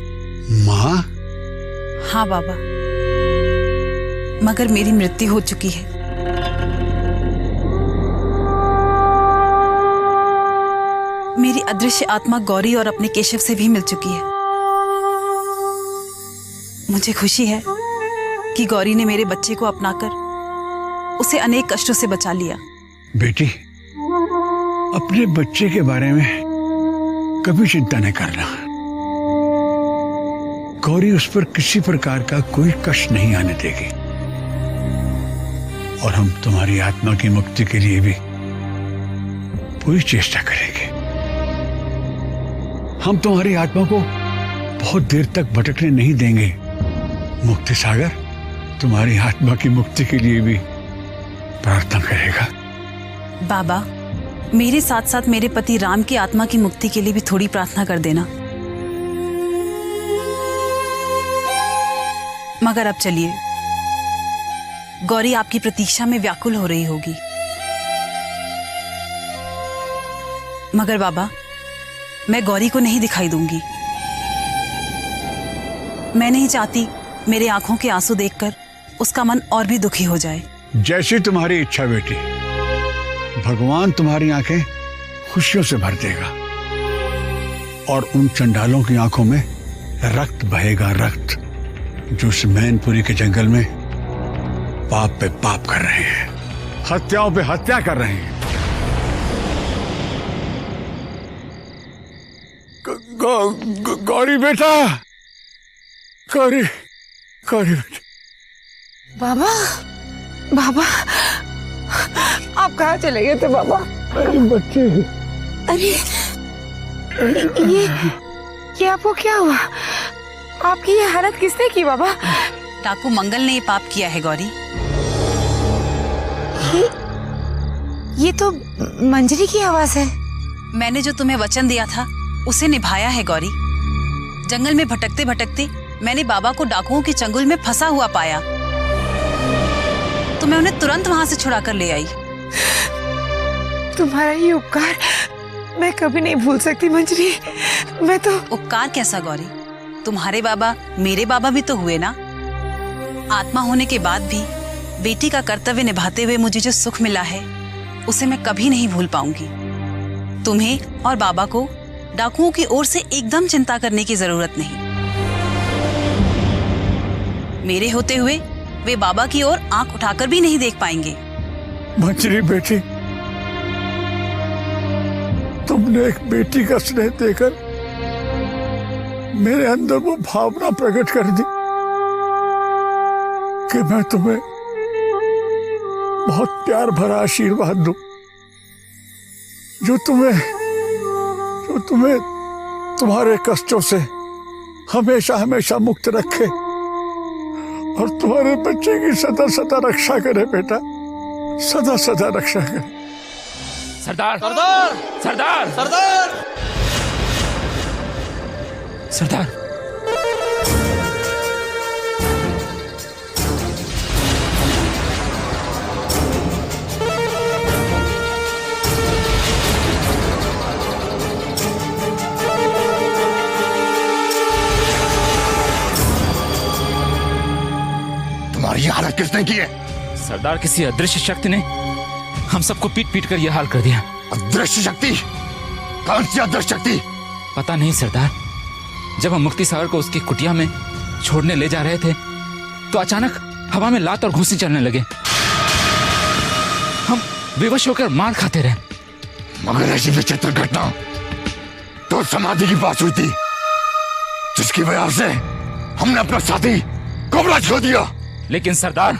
माँ? हाँ बाबा, मगर मेरी मृत्यु हो चुकी है। मेरी अदृश्य आत्मा गौरी और अपने केशव से भी मिल चुकी है। मुझे खुशी है कि गौरी ने मेरे बच्चे को अपनाकर उसे अनेक कष्टों से बचा लिया। बेटी, अपने बच्चे के बारे में कभी चिंता नहीं करना। गौरी उस पर किसी प्रकार का कोई कष्ट नहीं आने देगी और हम तुम्हारी आत्मा की मुक्ति के लिए भी पूरी चेष्टा करेंगे। हम तुम्हारी आत्मा को बहुत देर तक भटकने नहीं देंगे। मुक्ति सागर तुम्हारी आत्मा की मुक्ति के लिए भी प्रार्थना करेगा। बाबा, मेरे साथ साथ मेरे पति राम की आत्मा की मुक्ति के लिए भी थोड़ी प्रार्थना कर देना। मगर अब चलिए, गौरी आपकी प्रतीक्षा में व्याकुल हो रही होगी। मगर बाबा, मैं गौरी को नहीं दिखाई दूंगी। मैं नहीं चाहती मेरे आंखों के आंसू देखकर उसका मन और भी दुखी हो जाए। जैसी तुम्हारी इच्छा बेटी, भगवान तुम्हारी आंखें खुशियों से भर देगा और उन चंडालों की आंखों में रक्त बहेगा, रक्त जो इस मैनपुरी के जंगल में पाप पे पाप कर रहे हैं, हत्याओं पे हत्या कर रहे हैं। गौरी बेटा, गौरी बेटा। बाबा, बाबा, आप कहाँ चले गए थे बाबा? मेरी बच्ची। अरे ये आपको क्या हुआ? आपकी ये हालत किसने की बाबा? डाकू मंगल ने ये पाप किया है गौरी। ये तो मंजरी की आवाज है। मैंने जो तुम्हें वचन दिया था उसे निभाया है गौरी। जंगल में भटकते भटकते मैंने बाबा को डाकुओं के चंगुल में फंसा हुआ पाया, तो मैं उन्हें तुरंत वहां से छुड़ा कर ले आई। तुम्हारा ये उपकार मैं कभी नहीं भूल सकती मंजरी। मैं तो। उपकार कैसा गौरी? तुम्हारे बाबा मेरे बाबा भी तो हुए ना। आत्मा होने के बाद भी बेटी का कर्तव्य निभाते हुए मुझे जो सुख मिला है उसे मैं कभी नहीं भूल पाऊंगी। तुम्हें और बाबा को डाकुओं की ओर से एकदम चिंता करने की जरूरत नहीं। मेरे होते हुए वे बाबा की ओर आंख उठाकर भी नहीं देख पाएंगे। मंजरी बेटी, तुमने एक बेटी का स्नेह देकर मेरे अंदर वो भावना प्रकट कर दी कि मैं तुम्हें बहुत प्यार भरा आशीर्वाद दूं, जो तुम्हें तुम्हारे कष्टों से हमेशा हमेशा मुक्त रखे और तुम्हारे बच्चे की सदा सदा रक्षा करे बेटा, सदा सदा रक्षा करे। सरदार, सरदार, सरदार, सरदार, सरदार। तुम्हारी हालत किसने की है? सरदार, किसी अदृश्य शक्ति ने हम सबको पीट पीट कर यह हाल कर दिया। अदृश्य शक्ति? कौन सी अदृश्य शक्ति? पता नहीं सरदार, जब हम मुक्ति सागर को उसकी कुटिया में छोड़ने ले जा रहे थे तो अचानक हवा में लात और घूंसी चलने लगे। हम बेवश होकर मार खाते रहे। मगर ऐसी विचित्र घटना तो समाधि की पास हुई थी। जिसकी वजह से हमने अपना साथी कोबरा खो दिया। लेकिन सरदार,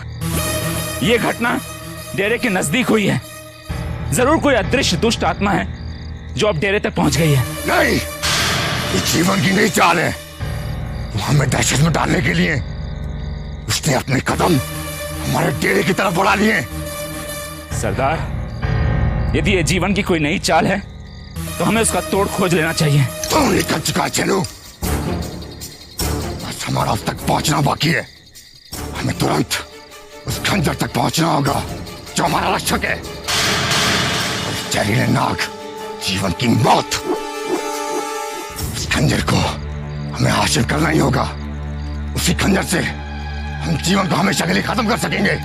ये घटना डेरे के नजदीक हुई है। जरूर कोई अदृश्य दुष्ट आत्मा है जो अब डेरे तक पहुंच गई है। नहीं, ये जीवन की नई चाल है। वो हमें दहशत में डालने के लिए उसने अपने कदम हमारे डेरे की तरफ बढ़ा लिए। सरदार, यदि ये जीवन की कोई नई चाल है तो हमें उसका तोड़ खोज लेना चाहिए। तो निकल चुका है चलो, बस हमारा अब तक पहुंचना बाकी है। हमें तुरंत उस खंजर तक पहुंचना होगा जो हमारा रक्षक है। और इस जहरीले नाग जीवन की मौत, उस खंजर को हमें हासिल करना ही होगा। उसी खंजर से हम जीवन को हमेशा के लिए खत्म कर सकेंगे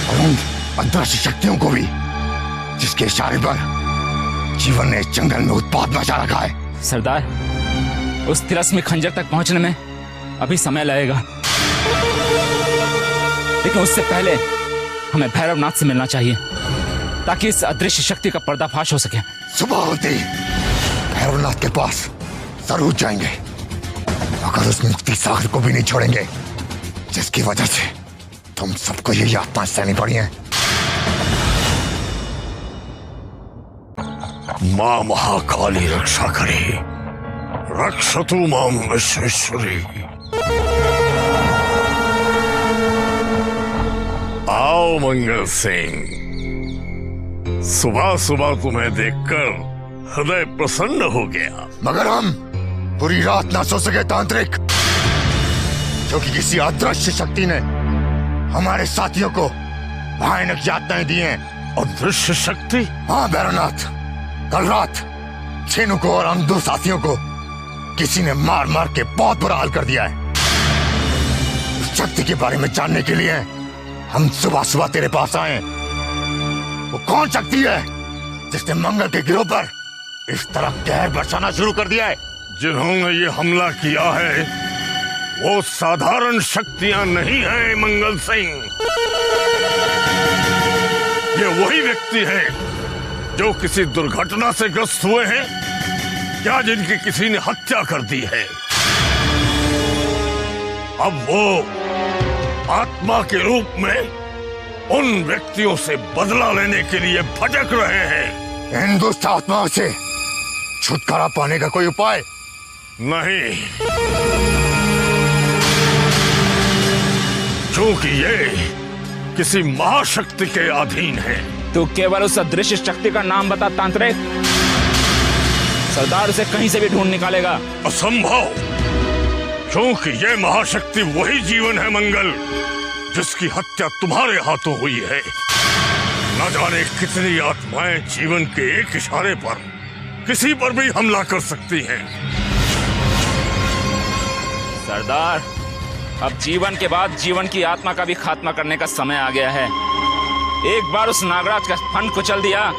और उन अदृश्य शक्तियों को भी जिसके इशारे पर जीवन ने इस जंगल में उत्पात मचा रखा है। सरदार, उस तिरस्मी खंजर तक पहुंचने में अभी समय लगेगा, लेकिन उससे पहले हमें भैरवनाथ से मिलना चाहिए ताकि इस अदृश्य शक्ति का पर्दाफाश हो सके। सुबह होते ही भैरवनाथ के पास जरूर जाएंगे, मगर उस मुक्ति सागर को भी नहीं छोड़ेंगे जिसकी वजह से तुम सबको ये यातना सहनी पड़ी है। मां महाकाली रक्षा करे, रक्षतु मां विश्वेश्वरी। आओ मंगल सिंह, सुबह सुबह तुम्हें देखकर हृदय प्रसन्न हो गया। मगर हम पूरी रात ना सो सके तांत्रिक, क्योंकि किसी अदृश्य शक्ति ने हमारे साथियों को भयानक यातनाएं दी हैं। अदृश्य शक्ति? हाँ भैरवनाथ, कल रात छेनू को और हम दो साथियों को किसी ने मार मार के बहुत बुरा हाल कर दिया है। उस शक्ति के बारे में जानने के लिए हम सुबह सुबह तेरे पास आए। वो कौन शक्ति है जिसने मंगल के गिरोह पर इस तरह कहर बरसाना शुरू कर दिया है? जिन्होंने ये हमला किया है वो साधारण शक्तियां नहीं हैं मंगल सिंह। ये वही व्यक्ति हैं जो किसी दुर्घटना से ग्रस्त हुए हैं या जिनकी किसी ने हत्या कर दी है। अब वो आत्मा के रूप में उन व्यक्तियों से बदला लेने के लिए भटक रहे हैं। इन दुष्ट आत्माओं से छुटकारा पाने का कोई उपाय? नहीं, क्योंकि ये किसी महाशक्ति के अधीन है। तू केवल उस अदृश्य शक्ति का नाम बता तांत्रिक, सरदार उसे कहीं से भी ढूंढ निकालेगा। असंभव, क्योंकि ये महाशक्ति वही जीवन है मंगल जिसकी हत्या तुम्हारे हाथों हुई है। न जाने कितनी आत्माएं जीवन के एक इशारे पर किसी पर भी हमला कर सकती हैं। सरदार, अब जीवन के बाद जीवन की आत्मा का भी खात्मा करने का समय आ गया है। एक बार उस नागराज का फंड कुचल दिया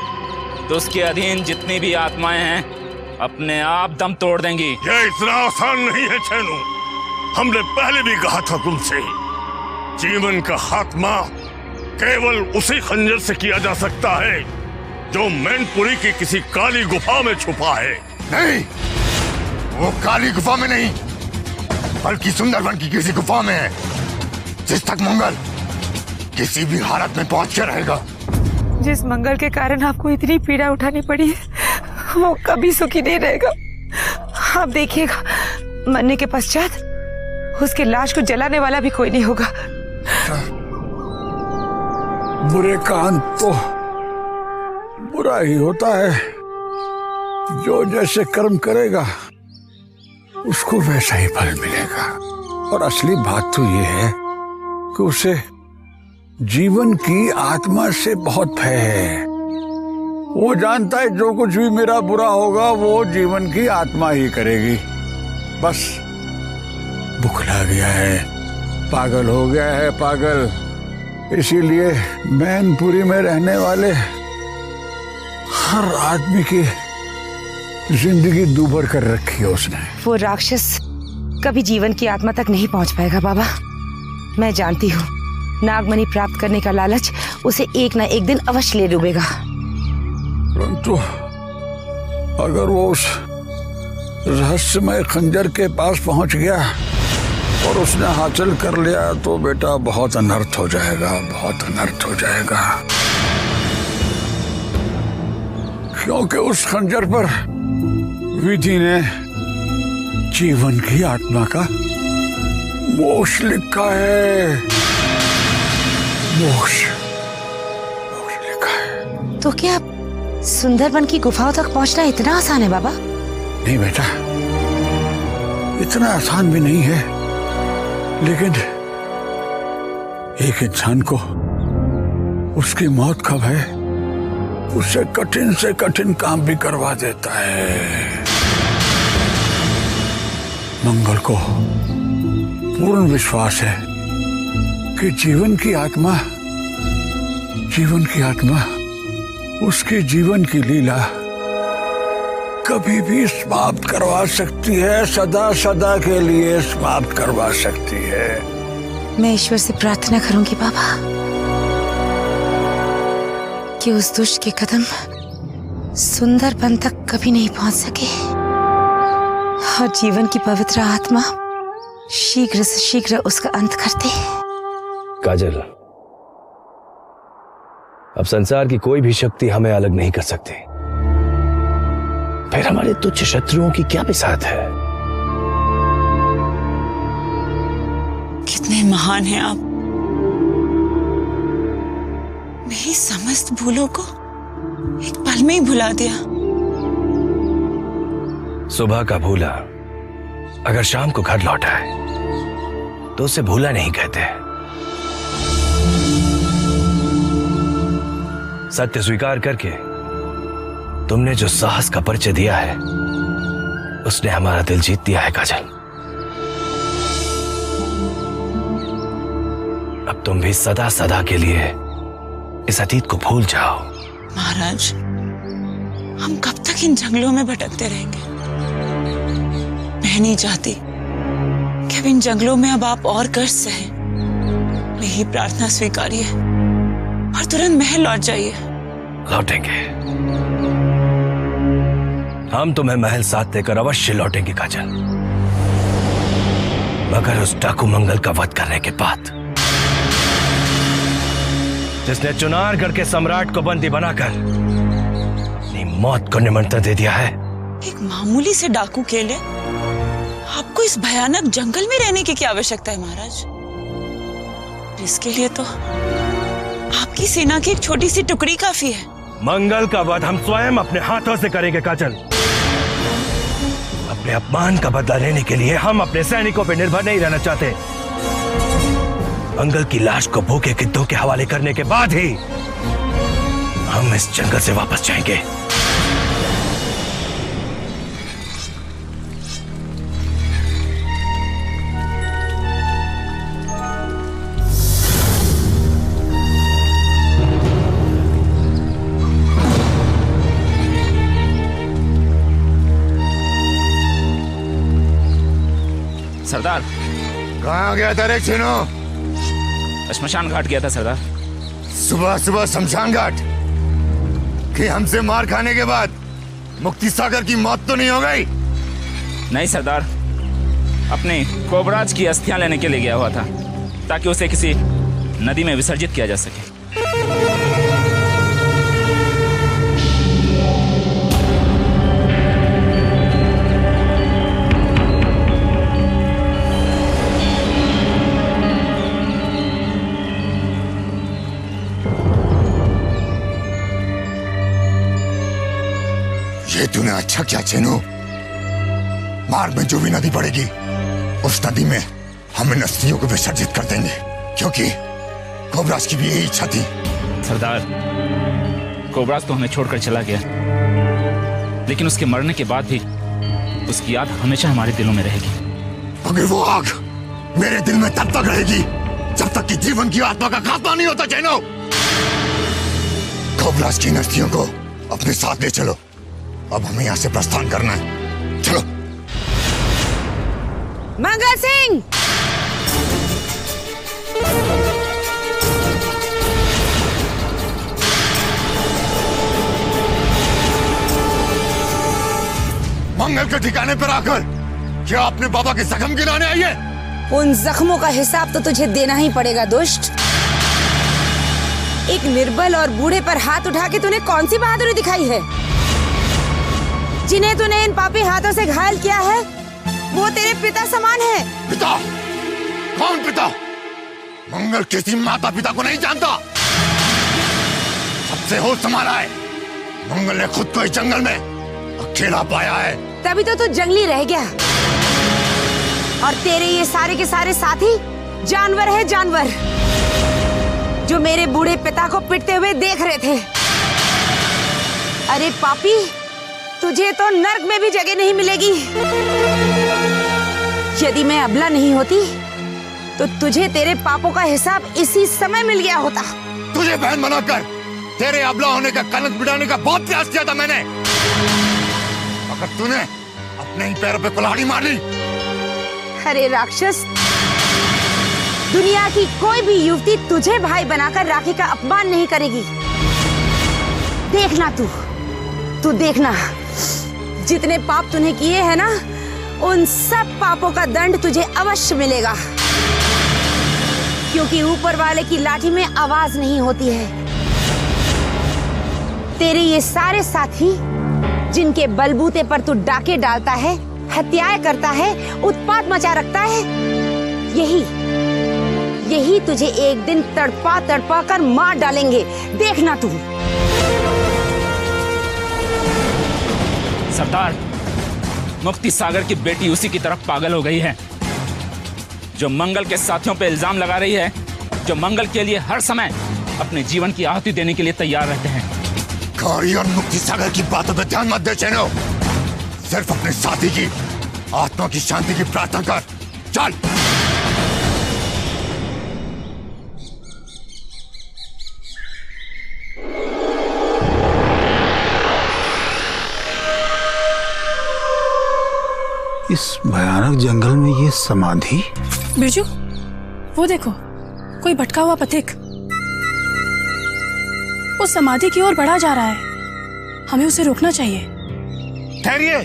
तो उसके अधीन जितनी भी आत्माएं हैं अपने आप दम तोड़ देंगी। यह इतना आसान नहीं है छेनू। हमने पहले भी कहा था तुमसे, जीवन का खात्मा केवल उसी खंजर से किया जा सकता है जो मैनपुरी की किसी काली गुफा में छुपा है। नहीं, वो काली गुफा में नहीं बल्कि सुंदरवन की किसी गुफा में है, जिस तक मंगल किसी भी हालत में पहुंच के रहेगा। जिस मंगल के कारण आपको इतनी पीड़ा उठानी पड़ी है वो कभी सुखी नहीं रहेगा। आप देखिएगा, मरने के पश्चात उसके लाश को जलाने वाला भी कोई नहीं होगा। बुरे का अंत तो बुरा ही होता है। जो जैसे कर्म करेगा उसको वैसा ही फल मिलेगा। और असली बात तो ये है कि उसे जीवन की आत्मा से बहुत भय है। वो जानता है जो कुछ भी मेरा बुरा होगा वो जीवन की आत्मा ही करेगी। बस बुखला गया है, पागल हो गया है, पागल। इसीलिए मैनपुरी में रहने वाले हर आदमी की जिंदगी दूभर कर रखी है उसने। वो राक्षस कभी जीवन की आत्मा तक नहीं पहुंच पाएगा बाबा। मैं जानती हूँ नागमणि प्राप्त करने का लालच उसे एक ना एक दिन अवश्य ले डूबेगा। परंतु अगर वो उस रहस्यमय खंजर के पास पहुंच गया और उसने हासिल कर लिया तो बेटा बहुत अनर्थ हो जाएगा, बहुत अनर्थ हो जाएगा। क्योंकि उस खंजर पर विधि ने जीवन की आत्मा का मोक्ष लिखा है। मोक्ष लिखा है। तो क्या सुंदरबन की गुफाओं तक पहुंचना इतना आसान है बाबा? नहीं बेटा, इतना आसान भी नहीं है, लेकिन एक इंसान को उसकी मौत का भय उससे कठिन से कठिन काम भी करवा देता है। मंगल को पूर्ण विश्वास है कि जीवन की आत्मा उसके जीवन की लीला कभी भी समाप्त करवा सकती है, सदा सदा के लिए समाप्त करवा सकती है। मैं ईश्वर से प्रार्थना करूंगी बाबा कि उस दुष्ट के कदम सुंदरबन तक कभी नहीं पहुंच सके और जीवन की पवित्र आत्मा शीघ्र से शीघ्र उसका अंत कर दे। काजल, अब संसार की कोई भी शक्ति हमें अलग नहीं कर सकती। फिर हमारे तुच्छ शत्रुओं की क्या बिसात है? कितने महान हैं आप। मेरी समस्त भूलों को एक पल में ही भुला दिया। सुबह का भूला अगर शाम को घर लौटा है तो उसे भूला नहीं कहते। सत्य स्वीकार करके तुमने जो साहस का परिचय दिया है उसने हमारा दिल जीत दिया है काजल। अब तुम भी सदा सदा के लिए इस अतीत को भूल जाओ। महाराज, हम कब तक इन जंगलों में भटकते रहेंगे? मैं नहीं चाहती कि अब इन जंगलों में अब आप और कष्ट सहे। मेरी प्रार्थना स्वीकारिए और तुरंत महल लौट जाइए। लौटेंगे, हम तुम्हें महल साथ देकर अवश्य लौटेंगे काजल, मगर उस डाकू मंगल का वध करने के बाद, जिसने चुनारगढ़ के सम्राट को बंदी बनाकर अपनी मौत को निमंत्रण दे दिया है। एक मामूली से डाकू के लिए आपको इस भयानक जंगल में रहने की क्या आवश्यकता है महाराज? इसके लिए तो आपकी सेना की एक छोटी सी टुकड़ी काफी है। मंगल का वध हम स्वयं अपने हाथों से करेंगे काजल। अपने अपमान का बदला लेने के लिए हम अपने सैनिकों पर निर्भर नहीं रहना चाहते। मंगल की लाश को भूखे गिद्धों के हवाले करने के बाद ही हम इस जंगल से वापस जाएंगे। सरदार, कहाँ गया था रे चीनो? शमशान घाट गया था सरदार। सुबह सुबह शमशान घाट? कि हमसे मार खाने के बाद मुक्ति सागर की मौत तो नहीं हो गई? नहीं सरदार, अपने कोबराज की अस्थियां लेने के लिए गया हुआ था ताकि उसे किसी नदी में विसर्जित किया जा सके। ये तूने अच्छा क्या चेनो? मार्ग में जो भी नदी पड़ेगी उस नदी में हम इन अस्थियों को विसर्जित कर देंगे, क्योंकि कोबराज की भी यही इच्छा थी। सरदार, कोबराज तो हमें छोड़कर चला गया, लेकिन उसके मरने के बाद भी उसकी याद हमेशा हमारे दिलों में रहेगी। मगर वो आग मेरे दिल में तब तक रहेगी जब तक कि जीवन की आत्मा का खात्मा नहीं होता। चेनो, कोबराज की इन अस्थियों को अपने साथ ले चलो। अब हमें यहाँ से प्रस्थान करना है। चलो। मंगल सिंह! मंगल के ठिकाने पर आकर क्या अपने बाबा के जख्म गिनाने आई है? उन जख्मों का हिसाब तो तुझे देना ही पड़ेगा दुष्ट। एक निर्बल और बूढ़े पर हाथ उठा के तूने कौन सी बहादुरी दिखाई है? जिन्हें तूने इन पापी हाथों से घायल किया है वो तेरे पिता समान है। पिता? कौन पिता? मंगल किसी माता पिता को नहीं जानता। सबसे होश संभाला है। मंगल ने खुद को इस जंगल में अकेला पाया है। तभी तो तू जंगली रह गया और तेरे ये सारे के सारे साथी जानवर है, जानवर जो मेरे बूढ़े पिता को पिटते हुए देख रहे थे। अरे पापी, तुझे तो नर्क में भी जगह नहीं मिलेगी। यदि मैं अबला नहीं होती तो तुझे तेरे पापों का हिसाब इसी समय मिल गया होता। तुझे बहन बनाकर तेरे अबला होने का कलंक मिटाने का बहुत प्रयास किया था मैंने, मगर तूने अपने ही पैरों पे कुल्हाड़ी मार ली। अरे राक्षस, दुनिया की कोई भी युवती तुझे भाई बनाकर राखी का अपमान नहीं करेगी। देखना तू देखना, जितने पाप तूने किए हैं ना, उन सब पापों का दंड तुझे अवश्य मिलेगा, क्योंकि ऊपर वाले की लाठी में आवाज नहीं होती है। तेरे ये सारे साथी जिनके बलबूते पर तू डाके डालता है, हत्याएं करता है, उत्पात मचा रखता है, यही तुझे एक दिन तड़पा तड़पा कर मार डालेंगे। देखना तू। सरदार, मुफ्ती सागर की बेटी उसी की तरफ पागल हो गई है जो मंगल के साथियों पे इल्जाम लगा रही है, जो मंगल के लिए हर समय अपने जीवन की आहुति देने के लिए तैयार रहते हैं। गौरी और मुफ्ती सागर की बातों पे ध्यान मत दे चैनो, सिर्फ अपने साथी की आत्मा की शांति की प्रार्थना कर। चल। इस भयानक जंगल में ये समाधि? बिरजू, वो देखो, कोई भटका हुआ पथिक उस समाधि की ओर बढ़ा जा रहा है। हमें उसे रोकना चाहिए। ठहरिए।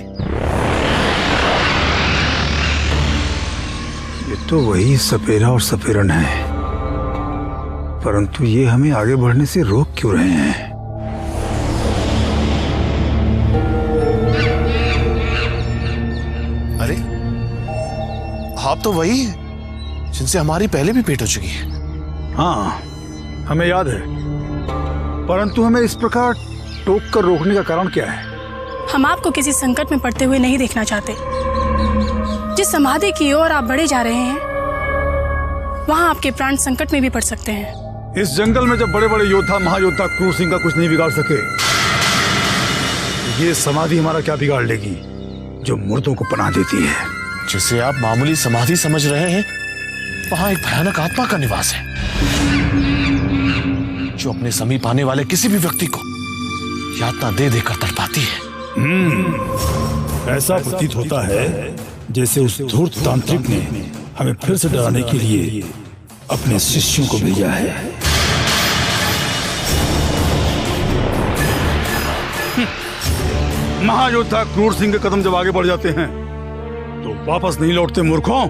ये तो वही सपेरा और सपेरन है, परंतु ये हमें आगे बढ़ने से रोक क्यों रहे हैं? अरे, आप तो वही हैं जिनसे हमारी पहले भी भेंट हो चुकी है। हाँ, हमें याद है, परंतु हमें इस प्रकार टोक कर रोकने का कारण क्या है? हम आपको किसी संकट में पड़ते हुए नहीं देखना चाहते। जिस समाधि की ओर आप बढ़े जा रहे हैं, वहां आपके प्राण संकट में भी पड़ सकते हैं। इस जंगल में जब बड़े बड़े योद्धा महायोद्धा क्रूर सिंह का कुछ नहीं बिगाड़ सके, ये समाधि हमारा क्या बिगाड़ लेगी जो मुर्दों को पनाह देती है? जिसे आप मामूली समाधि समझ रहे हैं, वहां एक भयानक आत्मा का निवास है जो अपने समीप आने वाले किसी भी व्यक्ति को यातना दे देकर तड़पाती है। ऐसा प्रतीत होता है जैसे उस धूर्त तांत्रिक ने हमें फिर से डराने के लिए अपने शिष्यों को भेजा है। महायोद्धा क्रूर सिंह के कदम जब आगे बढ़ जाते हैं तो वापस नहीं लौटते मूर्खों।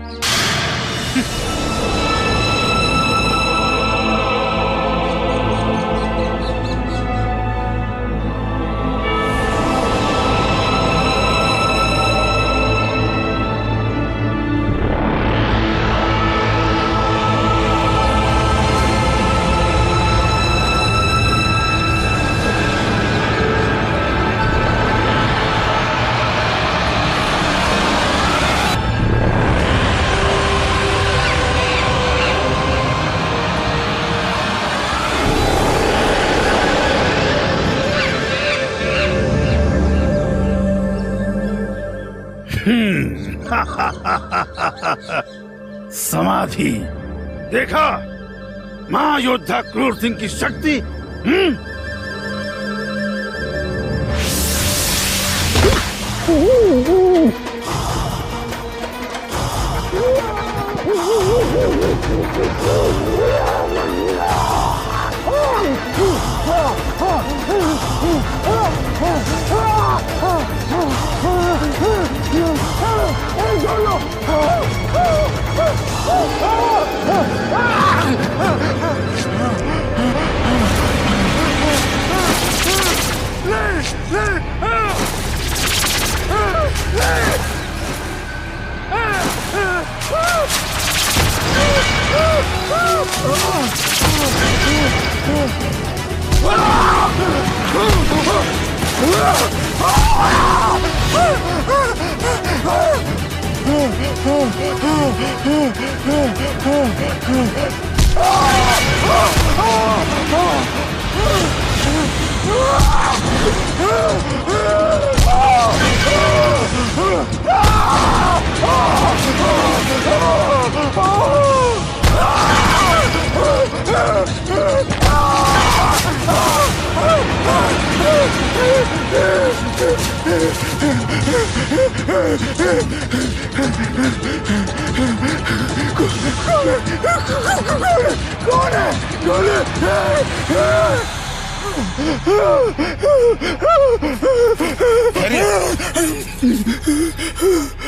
समाधि देखा महायोद्धा क्रूर सिंह की शक्ति।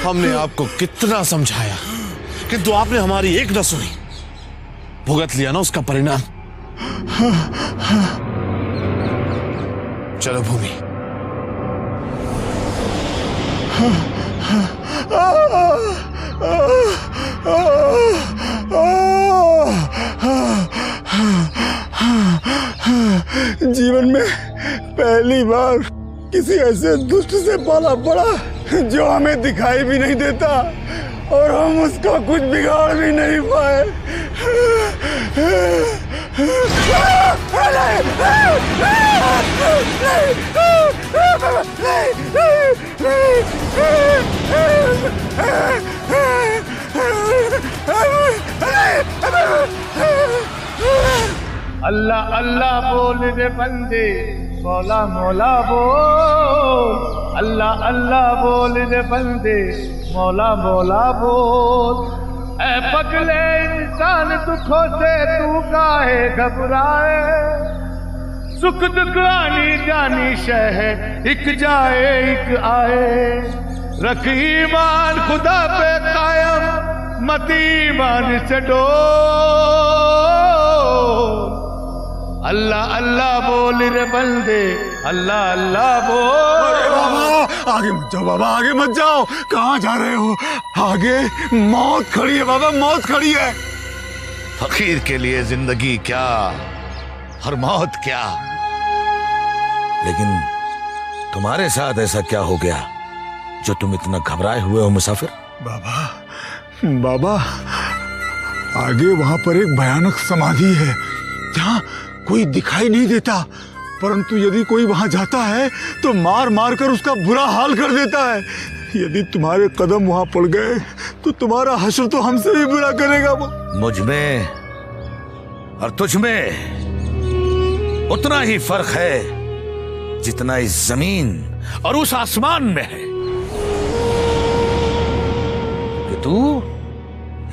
हमने आपको कितना समझाया किंतु आपने हमारी एक न सुनी। भुगत लिया ना उसका परिणाम। चलो भूमि। जीवन में पहली बार किसी ऐसे दुष्ट से पाला पड़ा जो हमें दिखाई भी नहीं देता और हम उसका कुछ बिगाड़ भी नहीं पाए। अल्लाह अल्लाह बोल रे बंदे, मौला मौला बोल। अल्लाह अल्लाह बोल रे बंदे, मौला मौला बोल। ऐ पगले इंसान दुखों से तू काहे घबराए। सुख दुख आनी जानी शह एक जाए एक आए। रख ईमान खुदा पे कायम, मत ईमान से डोल। अल्लाह अल्लाह बोल रे बंदे, अल्लाह अल्लाह बोल। अरे बाबा आगे मत जाओ, बाबा आगे मत जाओ। कहाँ जा रहे हो? आगे मौत खड़ी है बाबा, मौत खड़ी है। फकीर के लिए जिंदगी क्या और मौत क्या। लेकिन तुम्हारे साथ ऐसा क्या हो गया जो तुम इतना घबराए हुए हो मुसाफिर? बाबा बाबा आगे वहां पर एक भयानक समाधि है जहाँ कोई दिखाई नहीं देता, परंतु यदि कोई वहां जाता है तो मार मार कर उसका बुरा हाल कर देता है। यदि तुम्हारे कदम वहां पड़ गए तो तुम्हारा हश्र तो हमसे भी बुरा करेगा वो। मुझ में और तुझ में उतना ही फर्क है जितना इस जमीन और उस आसमान में है कि तू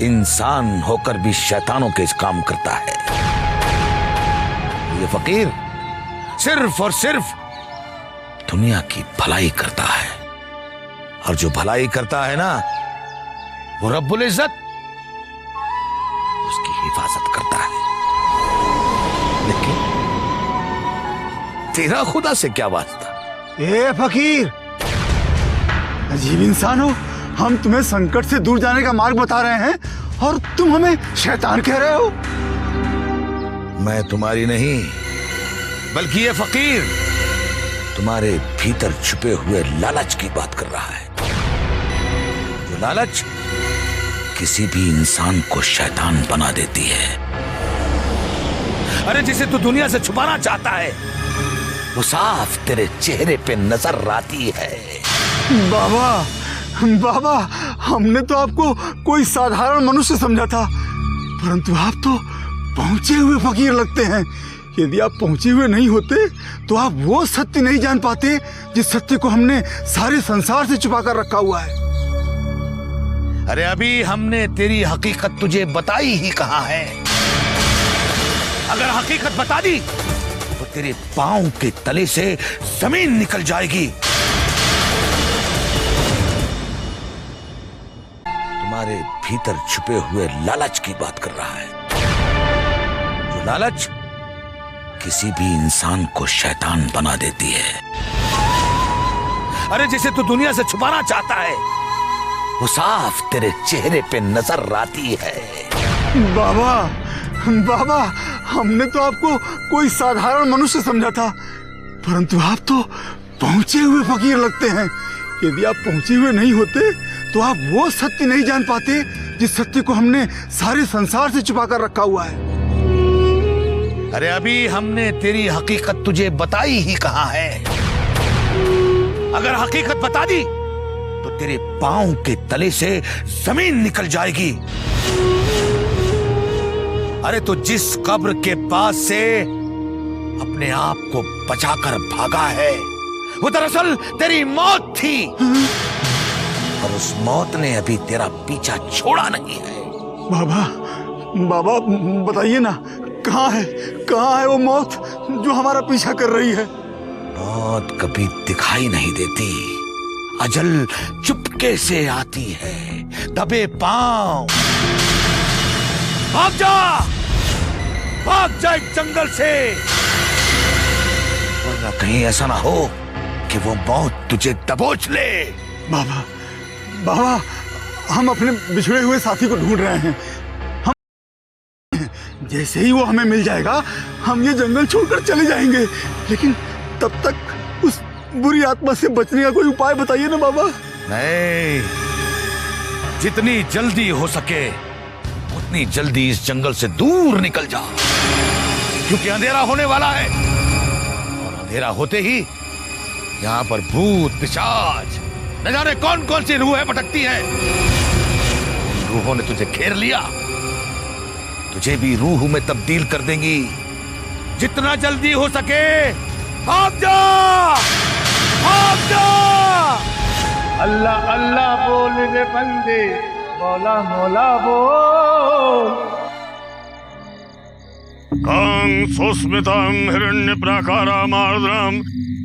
इंसान होकर भी शैतानों के काम करता है। ये फकीर सिर्फ और सिर्फ दुनिया की भलाई करता है, और जो भलाई करता है ना वो रब्बुल इज्जत उसकी हिफाजत करता है। लेकिन तेरा खुदा से क्या वास्ता? ए फकीर, अजीब इंसान हो। हम तुम्हें संकट से दूर जाने का मार्ग बता रहे हैं और तुम हमें शैतान कह रहे हो। मैं तुम्हारी नहीं बल्कि ये फकीर तुम्हारे भीतर छुपे हुए लालच की बात कर रहा है। जो लालच किसी भी इंसान को शैतान बना देती है। अरे जिसे तू दुनिया से छुपाना चाहता है वो साफ तेरे चेहरे पे नजर आती है। बाबा बाबा हमने तो आपको कोई साधारण मनुष्य समझा था, परंतु आप तो पहुंचे हुए फकीर लगते हैं। यदि आप पहुंचे हुए नहीं होते तो आप वो सत्य नहीं जान पाते जिस सत्य को हमने सारे संसार से छुपा कर रखा हुआ है। अरे अभी हमने तेरी हकीकत तुझे बताई ही कहाँ है। अगर हकीकत बता दी तो तेरे पांव के तले से जमीन निकल जाएगी। तुम्हारे भीतर छुपे हुए लालच की बात कर रहा है। जो लालच किसी भी इंसान को शैतान बना देती है। अरे जिसे तू दुनिया से छुपाना चाहता है वो साफ तेरे चेहरे पे नजर आती है। बाबा, बाबा, हमने तो आपको कोई साधारण मनुष्य समझा था, परंतु आप तो पहुंचे हुए फकीर लगते हैं। यदि आप पहुंचे हुए नहीं होते तो आप वो सत्य नहीं जान पाते जिस सत्य को हमने सारे संसार से छुपा कर रखा हुआ है। अरे अभी हमने तेरी हकीकत तुझे बताई ही कहाँ है। अगर हकीकत बता दी तो तेरे पांव के तले से जमीन निकल जाएगी। अरे तो जिस कब्र के पास से अपने आप को बचाकर भागा है वो दरअसल तेरी मौत थी, और उस मौत ने अभी तेरा पीछा छोड़ा नहीं है। बाबा, बाबा बताइए ना, कहाँ है वो मौत जो हमारा पीछा कर रही है? मौत कभी दिखाई नहीं देती, अजल चुपके से आती है, दबे पांव। भाग जा इस जंगल से, वरना कहीं ऐसा ना हो कि वो मौत तुझे दबोच ले। बाबा, बाबा, हम अपने बिछड़े हुए साथी को ढूंढ रहे हैं। जैसे ही वो हमें मिल जाएगा हम ये जंगल छोड़कर चले जाएंगे, लेकिन तब तक उस बुरी आत्मा से बचने का कोई उपाय बताइए ना बाबा। नहीं, जितनी जल्दी हो सके उतनी जल्दी इस जंगल से दूर निकल जा, क्योंकि अंधेरा होने वाला है, और अंधेरा होते ही यहाँ पर भूत पिशाच न जाने कौन कौन सी रूहें भटकती हैं। उन रूहों ने तुझे घेर लिया, तुझे भी रूह में तब्दील कर देंगी। जितना जल्दी हो सके भाग जा, भाग जा। अल्लाह अल्लाह बोल रे बंदे, मौला मौला बोल। कां सुस्मितां हिरण्यप्राकारामार्द्रां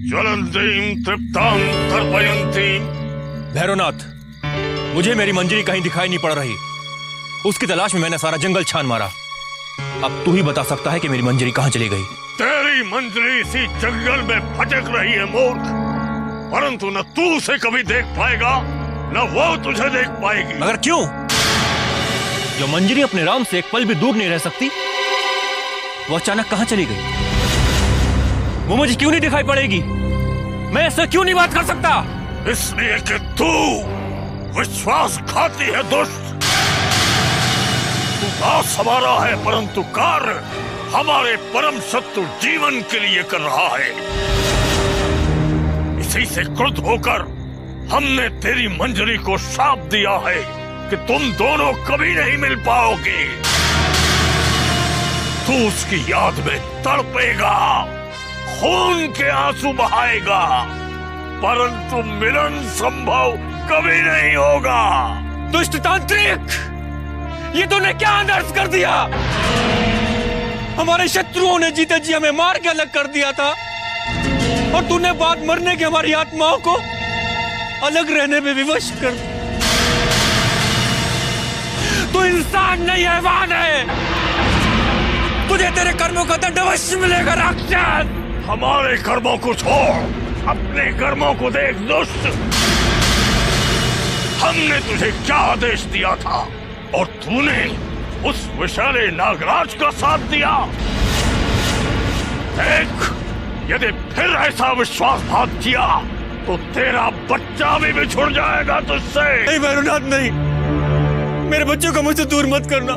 ज्वलन्तीं तृप्तां तर्पयन्तीं। भैरवनाथ, मुझे मेरी मंजरी कहीं दिखाई नहीं पड़ रही। उसकी तलाश में मैंने सारा जंगल छान मारा। अब तू ही बता सकता है कि मेरी मंजरी कहाँ चली गई। तेरी मंजरी इसी जंगल में भटक रही है मूर्ख, परंतु न तू उसे कभी देख पाएगा न वो तुझे देख पाएगी। मगर क्यों? जो मंजरी अपने राम से एक पल भी दूर नहीं रह सकती, वो अचानक कहाँ चली गई? वो मुझे क्यों नहीं दिखाई पड़ेगी? मैं ऐसा क्यों नहीं बात कर सकता? इसलिए कि तू विश्वासघाती है, दुष्ट। तू दास हमारा है, परंतु कार्य हमारे परम शत्रु जीवन के लिए कर रहा है। इसी से क्रुद्ध होकर हमने तेरी मंजरी को श्राप दिया है कि तुम दोनों कभी नहीं मिल पाओगे। तू उसकी याद में तड़पेगा, खून के आंसू बहाएगा, परंतु मिलन संभव कभी नहीं होगा। दुष्ट तांत्रिक, ये तूने क्या अनर्थ कर दिया? हमारे शत्रुओं ने जीते जी हमें मार के अलग कर दिया था, और तूने बाद मरने के हमारी आत्माओं को अलग रहने में विवश कर। तू इंसान नहीं, हैवान है। तुझे तेरे कर्मों का दंड अवश्य मिलेगा राक्षस। हमारे कर्मों को छोड़, अपने कर्मों को देख दुष्ट। हमने तुझे क्या आदेश दिया था और तूने उस विशाले नागराज का साथ दिया। देख, यदि फिर ऐसा विश्वासघात किया तो तेरा बच्चा भी बिछुड़ जाएगा तुझसे। नहीं भैरवनाथ, नहीं, मेरे बच्चों को मुझसे दूर मत करना।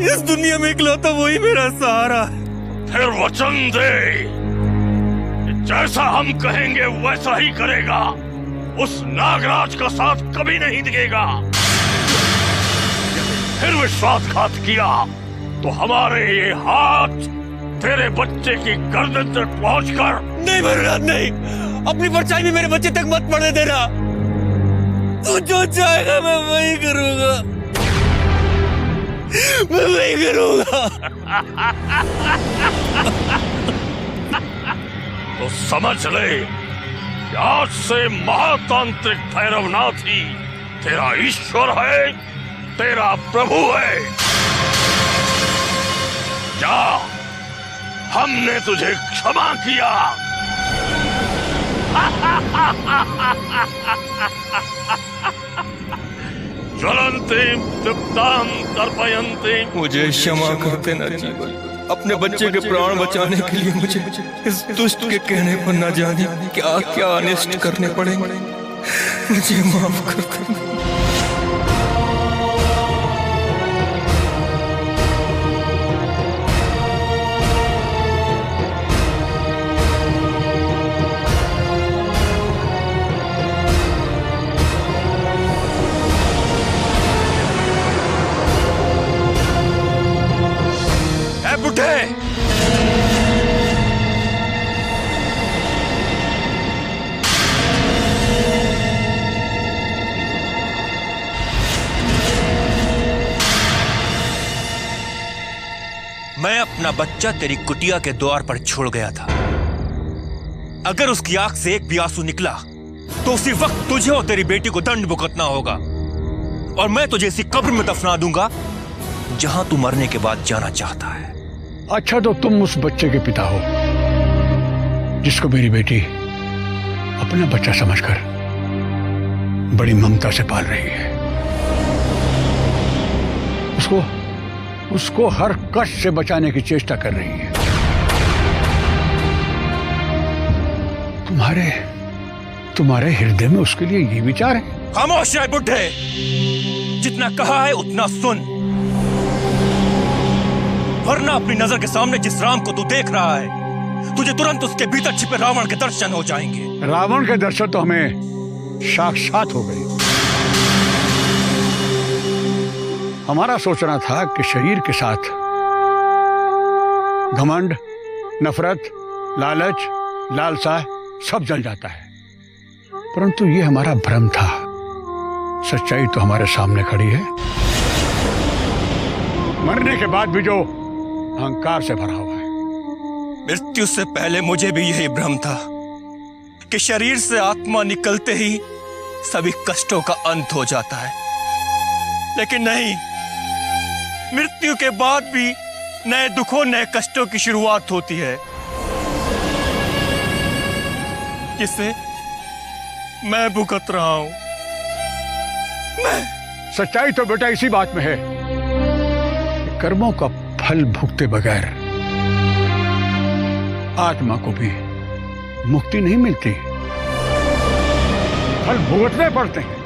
इस दुनिया में इकलौता वही मेरा सहारा है। फिर वचन दे, जैसा हम कहेंगे वैसा ही करेगा। उस नागराज का साथ कभी नहीं दिखेगा। फिर विश्वासघात किया तो हमारे ये हाथ तेरे बच्चे की गर्दन तक पहुंचकर। नहीं भैरवनाथ, नहीं, अपनी परछाई भी मेरे बच्चे तक मत पड़ने देना। तू जो चाहेगा मैं वही करूंगा, मैं वही करूंगा। तो समझ ले, आज से महातांत्रिक भैरवनाथ ही तेरा ईश्वर है, तेरा प्रभु है। जा, हमने तुझे क्षमा किया। ज्वलंतीं तृप्तां तर्पयन्तीं। मुझे क्षमा कर देना जीवन। अपने बच्चे के प्राण बचाने के लिए मुझे इस दुष्ट के कहने पर न जाने क्या क्या अनिष्ट करने पड़ेंगे। मुझे माफ कर देना। बुढ़े, मैं अपना बच्चा तेरी कुटिया के द्वार पर छोड़ गया था। अगर उसकी आंख से एक भी आंसू निकला तो उसी वक्त तुझे और तेरी बेटी को दंड भुगतना होगा, और मैं तुझे इसी कब्र में दफना दूंगा जहां तू मरने के बाद जाना चाहता है। अच्छा, तो तुम उस बच्चे के पिता हो जिसको मेरी बेटी अपना बच्चा समझकर बड़ी ममता से पाल रही है। उसको हर कष्ट से बचाने की चेष्टा कर रही है। तुम्हारे हृदय में उसके लिए ये विचार है? खामोश रहे बुढ़े, जितना कहा है उतना सुन, वरना अपनी नजर के सामने जिस राम को तू देख रहा है, तुझे तुरंत उसके भीतर छिपे रावण के दर्शन हो जाएंगे। रावण के दर्शन तो हमें साक्षात हो गए। हमारा सोचना था कि शरीर के साथ घमंड, नफरत, लालच, लालसा सब जल जाता है, परंतु ये हमारा भ्रम था। सच्चाई तो हमारे सामने खड़ी है। मरने के बाद भी जो अहंकार से भरा हुआ है। मृत्यु से पहले मुझे भी यही भ्रम था कि शरीर से आत्मा निकलते ही सभी कष्टों का अंत हो जाता है, लेकिन नहीं, मृत्यु के बाद भी नए दुखों, नए कष्टों की शुरुआत होती है, जिसे मैं भुगत रहा हूं। सच्चाई तो बेटा इसी बात में है कि कर्मों का फल भुगते बगैर आत्मा को भी मुक्ति नहीं मिलती। फल भुगतने पड़ते हैं,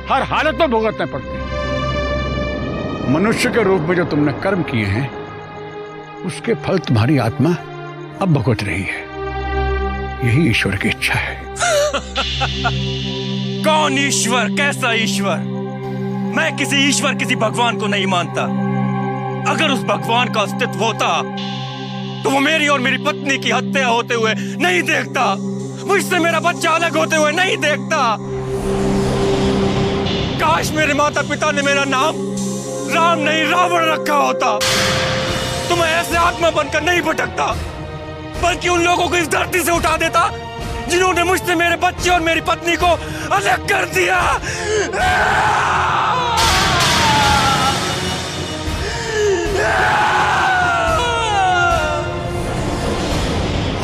हर हालत में भुगतने पड़ते हैं। मनुष्य के रूप में जो तुमने कर्म किए हैं, उसके फल तुम्हारी आत्मा अब भुगत रही है। यही ईश्वर की इच्छा है। कौन ईश्वर? कैसा ईश्वर? मैं किसी ईश्वर, किसी भगवान को नहीं मानता। अगर उस भगवान का अस्तित्व होता तो वो मेरी और मेरी पत्नी की हत्या होते हुए नहीं देखता, मुझसे मेरा बच्चा अलग होते हुए नहीं देखता। काश मेरे माता पिता ने मेरा नाम राम नहीं रावण रखा होता, तो मैं ऐसे आत्मा बनकर नहीं भटकता, बल्कि उन लोगों को इस धरती से उठा देता जिन्होंने मुझसे मेरे बच्चे और मेरी पत्नी को अलग कर दिया।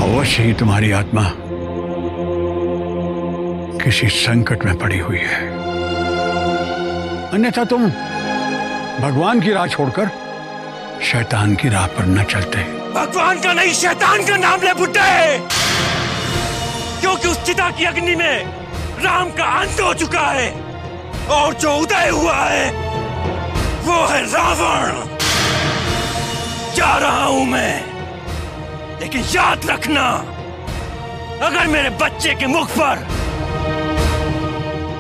अवश्य ही तुम्हारी आत्मा किसी संकट में पड़ी हुई है, अन्यथा तुम भगवान की राह छोड़कर शैतान की राह पर न चलते। भगवान का नहीं, शैतान का नाम ले बुड्ढे, क्योंकि उस चिता की अग्नि में राम का अंत हो चुका है और जो उदय हुआ है वो है रावण। जा रहा हूं मैं, लेकिन याद रखना, अगर मेरे बच्चे के मुख पर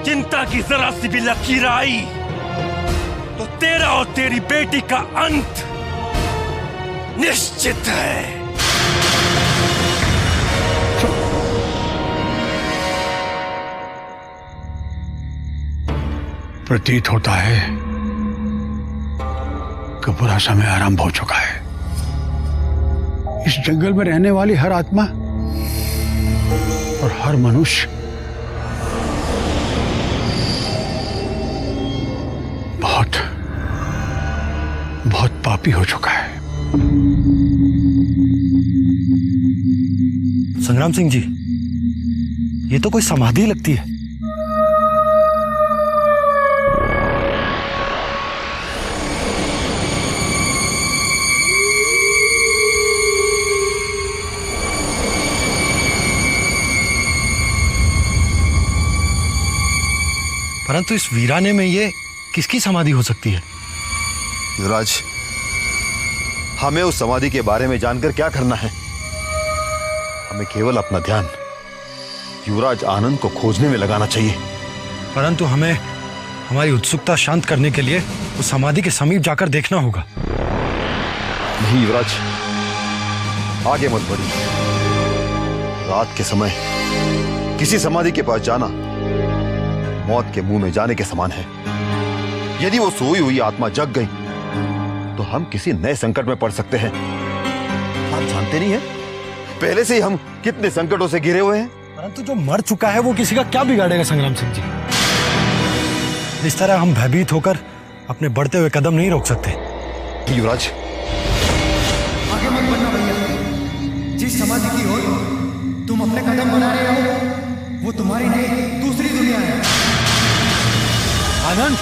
चिंता की जरा सी भी लकीर आई तो तेरा और तेरी बेटी का अंत निश्चित है। प्रतीत होता है कि बुरा समय आरंभ हो चुका है। इस जंगल में रहने वाली हर आत्मा और हर मनुष्य बहुत बहुत पापी हो चुका है। संग्राम सिंह जी, ये तो कोई समाधि लगती है। परंतु इस वीराने में ये किसकी समाधि हो सकती है? युवराज, हमें उस समाधि के बारे में जानकर क्या करना है? हमें केवल अपना ध्यान युवराज आनंद को खोजने में लगाना चाहिए। परंतु हमें हमारी उत्सुकता शांत करने के लिए उस समाधि के समीप जाकर देखना होगा। नहीं युवराज, आगे मत बढ़िए। रात के समय किसी समाधि के पास जाना मौत के मुंह में जाने के समान है। यदि वो सोई हुई आत्मा जग गई तो हम किसी नए संकट में पड़ सकते हैं। आप जानते नहीं हैं पहले से ही हम कितने संकटों से घिरे हुए हैं। परंतु जो मर चुका है वो किसी का क्या बिगाड़ेगा संग्राम सिंह जी? इस तरह हम भयभीत होकर अपने बढ़ते हुए कदम नहीं रोक सकते। युवराज, आगे मत बढ़ना भैया। जिस समाधि की ओर तुम अपने कदम बढ़ा रहे हो वो तुम्हारी नहीं दूसरी दुनिया है। आनंद,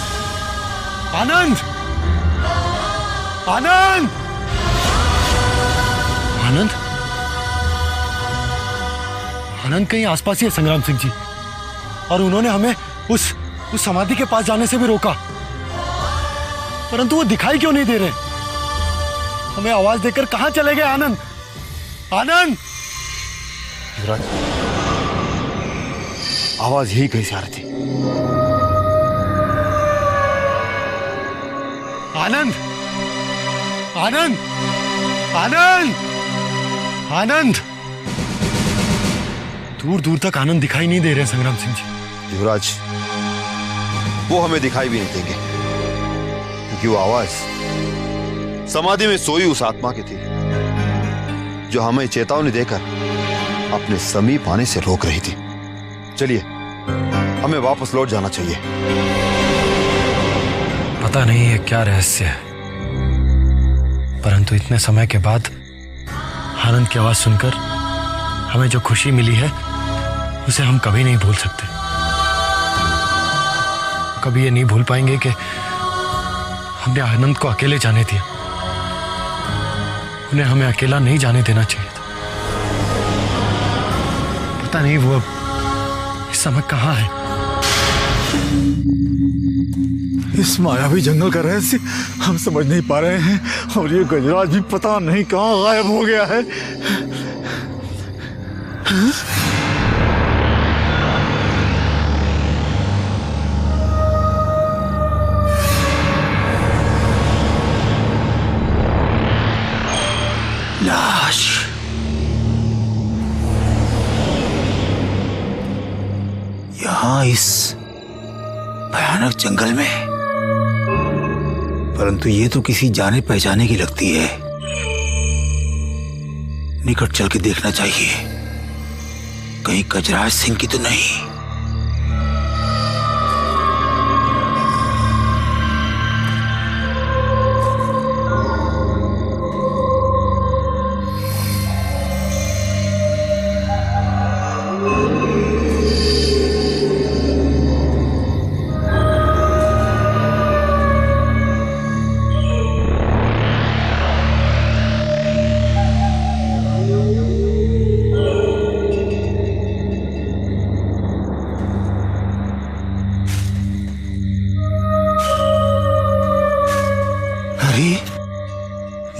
आनंद, आनंद, आनंद, आनंद कहीं आसपास ही है संग्राम सिंह जी, और उन्होंने हमें उस समाधि के पास जाने से भी रोका। परंतु वो दिखाई क्यों नहीं दे रहे? हमें आवाज देकर कहां चले गए? आनंद, आनंद। युवराज, आवाज यही कहीं से आ रही थी। आनंद, आनंद, आनंद, आनंद। दूर दूर तक आनंद दिखाई नहीं दे रहे संग्राम सिंह जी। युवराज, वो हमें दिखाई भी नहीं देंगे क्योंकि वो आवाज समाधि में सोई उस आत्मा की थी जो हमें चेतावनी देकर अपने समीप आने से रोक रही थी। चलिए, हमें वापस लौट जाना चाहिए। पता नहीं है क्या रहस्य है, परंतु इतने समय के बाद आनंद की आवाज सुनकर हमें जो खुशी मिली है उसे हम कभी नहीं भूल सकते। कभी ये नहीं भूल पाएंगे कि हमने आनंद को अकेले जाने दिया। उन्हें हमें अकेला नहीं जाने देना चाहिए था। पता नहीं वो इस समय कहां है। इस मायावी जंगल का रहस्य हम समझ नहीं पा रहे हैं और ये गजराज भी पता नहीं कहां गायब हो गया है। लाश, यहां इस भयानक जंगल में, परंतु ये तो किसी जाने पहचाने की लगती है। निकट चल के देखना चाहिए, कहीं गजराज सिंह की तो नहीं।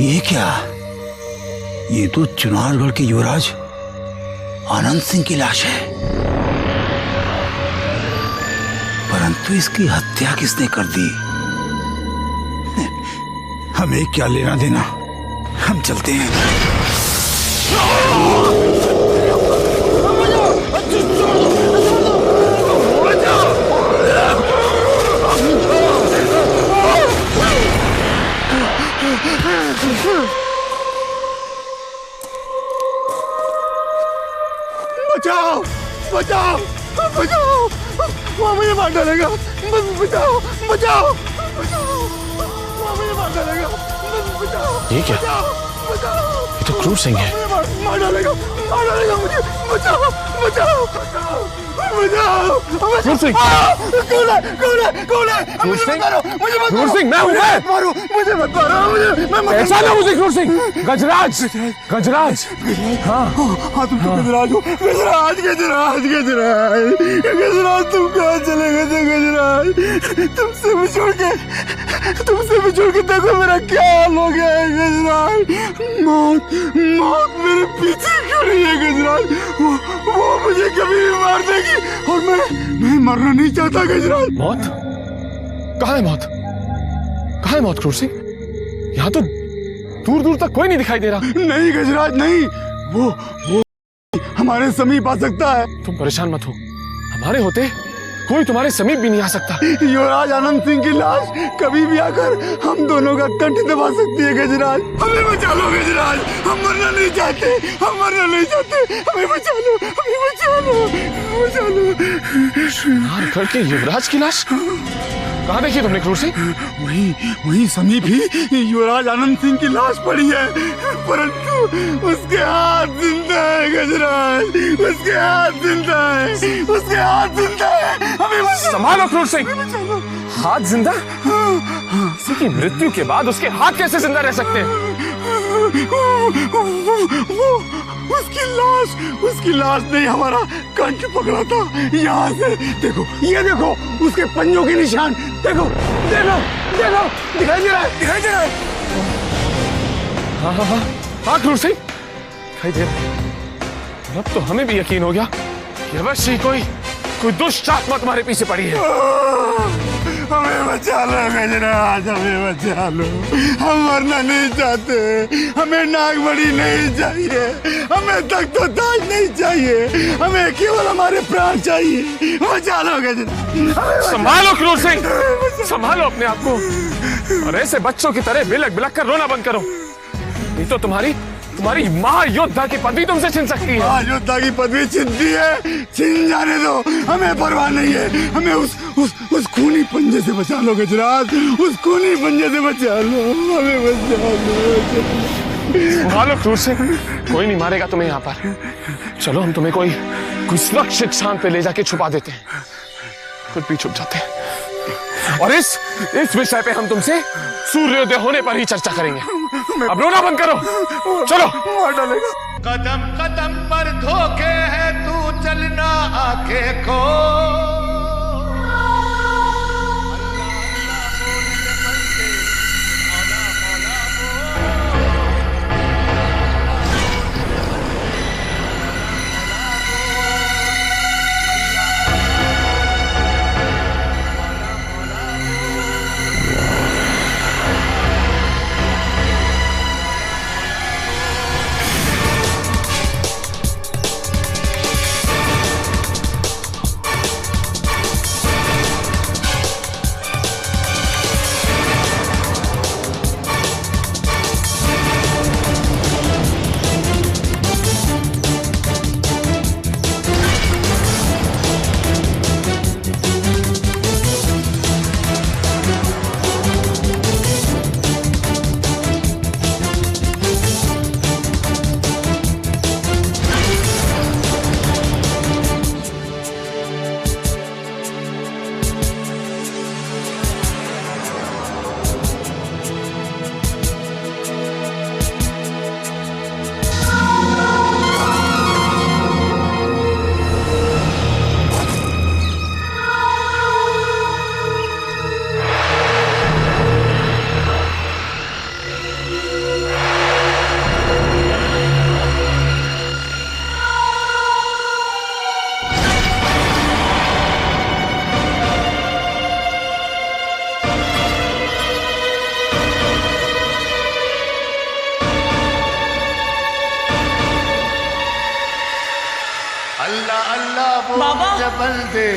ये क्या? ये तो चुनारगढ़ के युवराज आनंद सिंह की लाश है। परंतु इसकी हत्या किसने कर दी? हमें क्या लेना देना, हम चलते हैं। बचाओ, बचाओ, बचाओ, वो मुझे मार डालेगा। बचाओ, बचाओ, बचाओ, वो मुझे मार डालेगा। बचाओ। ये क्या? ये तो क्रूर सिंह है। मार डालेगा मुझे। बचाओ बचाओ बचाओ। क्रूर सिंह, कौन है? क्रूर सिंह, मुझे मत क्रूर सिंह, मैं हूँ। मारो, मुझे मत मारो। पहचान लो मुझे क्रूर सिंह। गजराज। हाँ तुम तो गजराज हो। गजराज तुम कहाँ चले गए थे गजराज? तुमसे बिछुड़ के देखो मेरा क्या हाल हो गया है गजराज। मौत मेरे पीछे खड़ी है गजराज। वो मुझे कभी भी मार देगी और मैं मरना नहीं चाहता गजराज। मौत? कहाँ है मौत क्रूर सिंह? यहाँ तो दूर दूर तक कोई नहीं दिखाई दे रहा। नहीं गजराज नहीं, वो हमारे समीप आ सकता है। तुम परेशान मत हो, हमारे होते कोई तुम्हारे समीप भी नहीं आ सकता। युवराज आनंद सिंह की लाश कभी भी आकर हम दोनों का कंठ दबा सकती है गजराज। हमें बचा लो गजराज, हम मरना नहीं चाहते। हमें बचा लो। नारगढ़ के युवराज की लाश कहाँ देखी तुमने क्रूर सिंह? वही समीप ही युवराज आनंद सिंह की लाश पड़ी है, परंतु उसके हाथ जिंदा है गजराज। उसके हाथ जिंदा है। हमें संभालो क्रूर सिंह। हाथ जिंदा? किसी की मृत्यु के बाद उसके हाथ कैसे जिंदा रह सकते हैं? उसकी लाश ने हमारा कंठ पकड़ा था। यहाँ से देखो, ये देखो उसके पंजों के निशान। देखो दिखाई दे रहा है। हाँ क्रूर सिंह, दिखाई दे रहा है। अब तो हमें भी यकीन हो गया कि अवश्य ही कोई दुष्ट आत्मा तुम्हारे पीछे पड़ी है। हमें बचा लो गजराज, हमें बचा लो। हम मरना नहीं चाहते, हमें नागमणि नहीं चाहिए, हमें तख्त ताज नहीं चाहिए, हमें केवल हमारे प्राण चाहिए। बचा लो गजराज। संभालो क्रूर सिंह, संभालो अपने आप को और ऐसे बच्चों की तरह बिलक बिलक कर रोना बंद करो, नहीं तो तुम्हारी महायोद्धा की पदवी तुमसे छिन सकती है। महायोद्धा की पदवी छिनती है, छिन जाने दो, हमें परवाह नहीं है। हमें उस खूनी पंजे से बचा लो गजराज, उस खूनी पंजे से बचा लो, हमें बचा लो। संभालो क्रूर सिंह, कोई नहीं मारेगा तुम्हें यहाँ पर। चलो हम तुम्हें कोई सुरक्षित स्थान पे ले जाके छुपा देते हैं, खुद भी छुप जाते हैं और इस विषय पे हम तुमसे सूर्योदय होने पर ही चर्चा करेंगे। अब रोना बंद करो, चलो। कदम कदम पर धोखे है, तू चलना आंखें खो। बंदे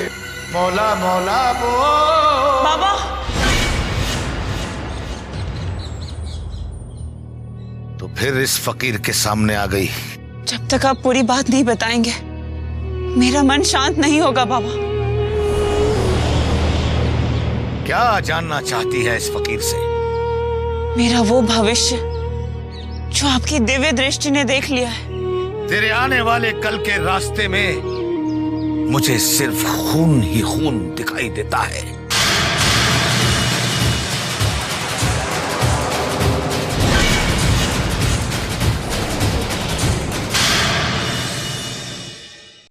मौला मौला बोल। बाबा तो फिर इस फकीर के सामने आ गई। जब तक आप पूरी बात नहीं बताएंगे मेरा मन शांत नहीं होगा बाबा। क्या जानना चाहती है इस फकीर से? मेरा वो भविष्य जो आपकी दिव्य दृष्टि ने देख लिया है। तेरे आने वाले कल के रास्ते में मुझे सिर्फ खून ही खून दिखाई देता है।